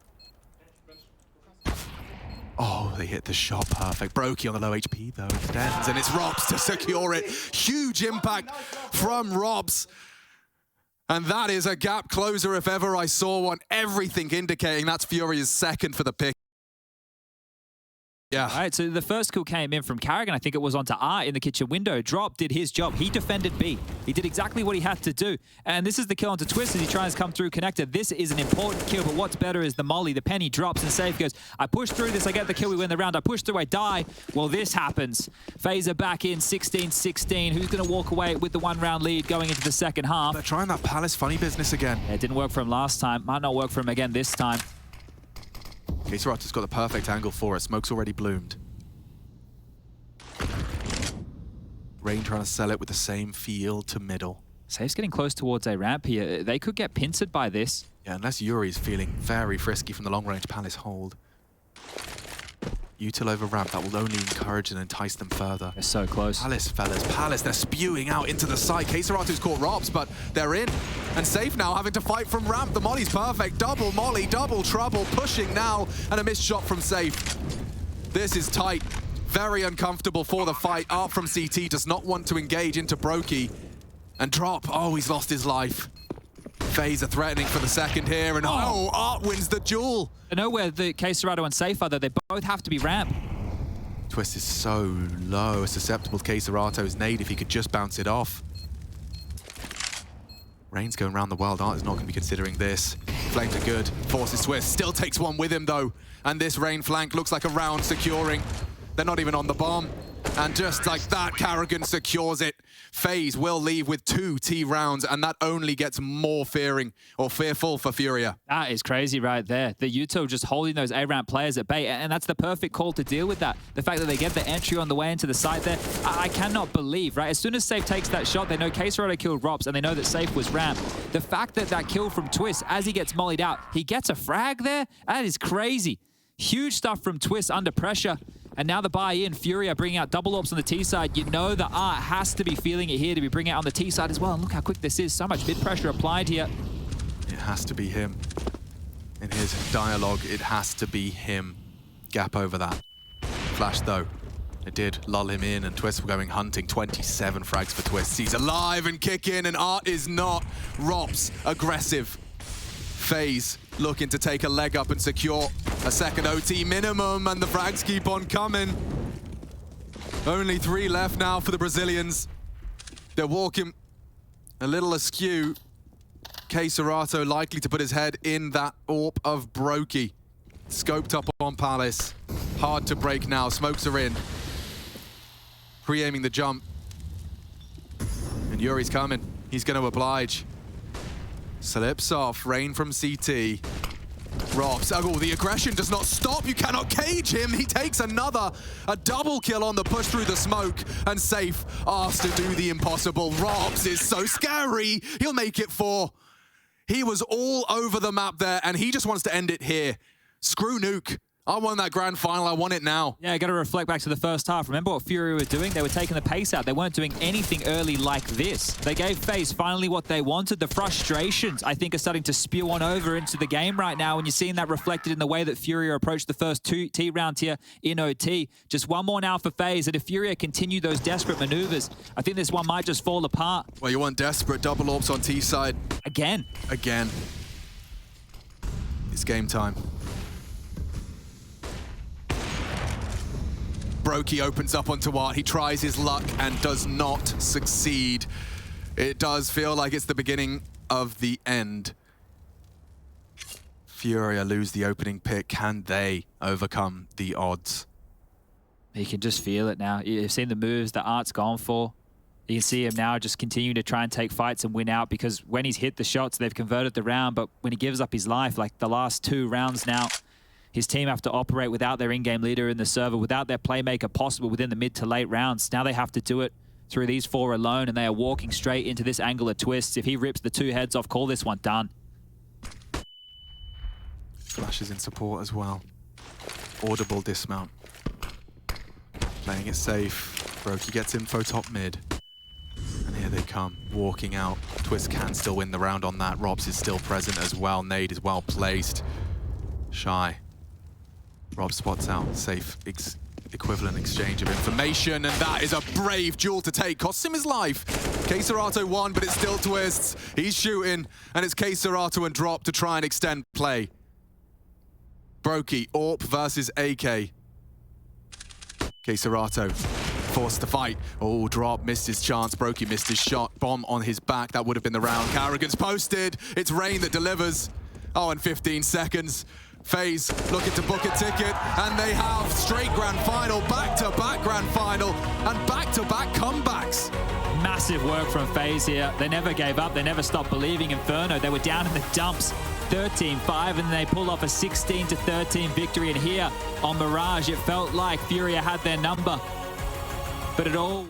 Speaker 1: Oh, they hit the shot perfect. broky on the low HP though, extends, and it's ropz to secure it. Huge impact from ropz. And that is a gap closer if ever I saw one. Everything indicating that's FURIA's second for the pick. Yeah.
Speaker 2: All right, so the first kill came in from Karrigan. I think it was onto Art in the kitchen window. Drop did his job. He defended B. He did exactly what he had to do. And this is the kill onto Twist as he tries to come through connector. This is an important kill, but what's better is the molly. The penny drops and Safe goes, I push through this, I get the kill, we win the round. I push through, I die. Well, this happens. FaZe are back in 16-16. Who's going to walk away with the 1-round lead going into the second half?
Speaker 1: They're trying that Palace funny business again.
Speaker 2: Yeah, it didn't work for him last time. Might not work for him again this time.
Speaker 1: KScirato's got the perfect angle for it. Smoke's already bloomed. Rain trying to sell it with the same field to middle.
Speaker 2: Safe's getting close towards a ramp here. They could get pincered by this.
Speaker 1: Yeah, unless Yuri's feeling very frisky from the long-range Palace hold. Util over ramp, that will only encourage and entice them further.
Speaker 2: They're so close.
Speaker 1: Palace, fellas, Palace, they're spewing out into the side. KScirato's caught ropz, but they're in. And Safe now having to fight from ramp. The molly's perfect. Double molly, double trouble, pushing now, and a missed shot from Safe. This is tight. Very uncomfortable for the fight. Art from CT does not want to engage into broky. And Drop, oh, he's lost his life. FaZe are threatening for the second here, and oh, Art wins the duel.
Speaker 2: I know where the KScirato and Safe are, though. They both have to be ramp.
Speaker 1: Twist is so low, susceptible to KScirato's nade if he could just bounce it off. Rain's going around the world. Art is not going to be considering this. Flames are good. Forces Twist. Still takes one with him, though. And this Rain flank looks like a round securing. They're not even on the bomb. And just like that, Karrigan secures it. FaZe will leave with 2 T rounds, and that only gets more fearful for FURIA.
Speaker 2: That is crazy right there. The util just holding those A-ramp players at bay, and that's the perfect call to deal with that. The fact that they get the entry on the way into the site there, I cannot believe, right? As soon as Safe takes that shot, they know KScirato killed ropz, and they know that Safe was ramp. The fact that that kill from Twist, as he gets mollied out, he gets a frag there? That is crazy. Huge stuff from Twist under pressure. And now the buy-in, FURIA bringing out double orbs on the T side. You know the Art has to be feeling it here to be bringing it on the T side as well. And look how quick this is. So much mid-pressure applied here.
Speaker 1: It has to be him. In his dialogue, it has to be him. Gap over that. Flash, though. It did lull him in, and Twist were going hunting. 27 frags for Twist. He's alive and kicking, and Art is not. ropz, aggressive. FaZe looking to take a leg up and secure a second OT minimum, and the frags keep on coming. Only 3 left now for the Brazilians. They're walking a little askew. KScirato likely to put his head in that AWP of broky. Scoped up on Palace. Hard to break now. Smokes are in. Pre-aiming the jump. And Yuri's coming. He's going to oblige. Slips off. Rain from CT. ropz. Oh, the aggression does not stop. You cannot cage him. He takes another. A double kill on the push through the smoke. And Safe asked to do the impossible. ropz is so scary. He'll make it 4. He was all over the map there, and he just wants to end it here. Screw nuke. I won that grand final. I want it now.
Speaker 2: Yeah, got to reflect back to the first half. Remember what FURIA were doing? They were taking the pace out. They weren't doing anything early like this. They gave FaZe finally what they wanted. The frustrations, I think, are starting to spew on over into the game right now, and you're seeing that reflected in the way that FURIA approached the first 2 T rounds here in OT. Just one more now for FaZe, and if FURIA continue those desperate maneuvers, I think this one might just fall apart.
Speaker 1: Well, you want desperate double orbs on T side.
Speaker 2: Again.
Speaker 1: Again. It's game time. Broky opens up onto Art. He tries his luck and does not succeed. It does feel like it's the beginning of the end. FURIA lose the opening pick. Can they overcome the odds?
Speaker 2: You can just feel it now. You've seen the moves that Art's gone for. You can see him now just continue to try and take fights and win out, because when he's hit the shots, they've converted the round. But when he gives up his life, like the last 2 rounds now, his team have to operate without their in-game leader in the server, without their playmaker possible within the mid to late rounds. Now they have to do it through these 4 alone, and they are walking straight into this angle of twists. If he rips the 2 heads off, call this one done.
Speaker 1: Flashes in support as well. Audible dismount. Playing it safe. broky gets info top mid. And here they come, walking out. Twist can still win the round on that. ropz is still present as well. Nade is well placed. Shy. ropz spots out. Safe equivalent exchange of information, and that is a brave duel to take. Costs him his life. K-Serato won, but it's still twists. He's shooting, and it's K-Serato and Drop to try and extend play. broky, AWP versus AK. K-Serato forced to fight. Oh, Drop missed his chance. broky missed his shot. Bomb on his back. That would have been the round. Carrigan's posted. It's Rain that delivers. Oh, in 15 seconds. FaZe looking to book a ticket, and they have straight grand final, back-to-back grand final, and back-to-back comebacks.
Speaker 2: Massive work from FaZe here. They never gave up. They never stopped believing. Inferno, they were down in the dumps, 13-5, and they pulled off a 16-13 victory. And here on Mirage, it felt like FURIA had their number, but it all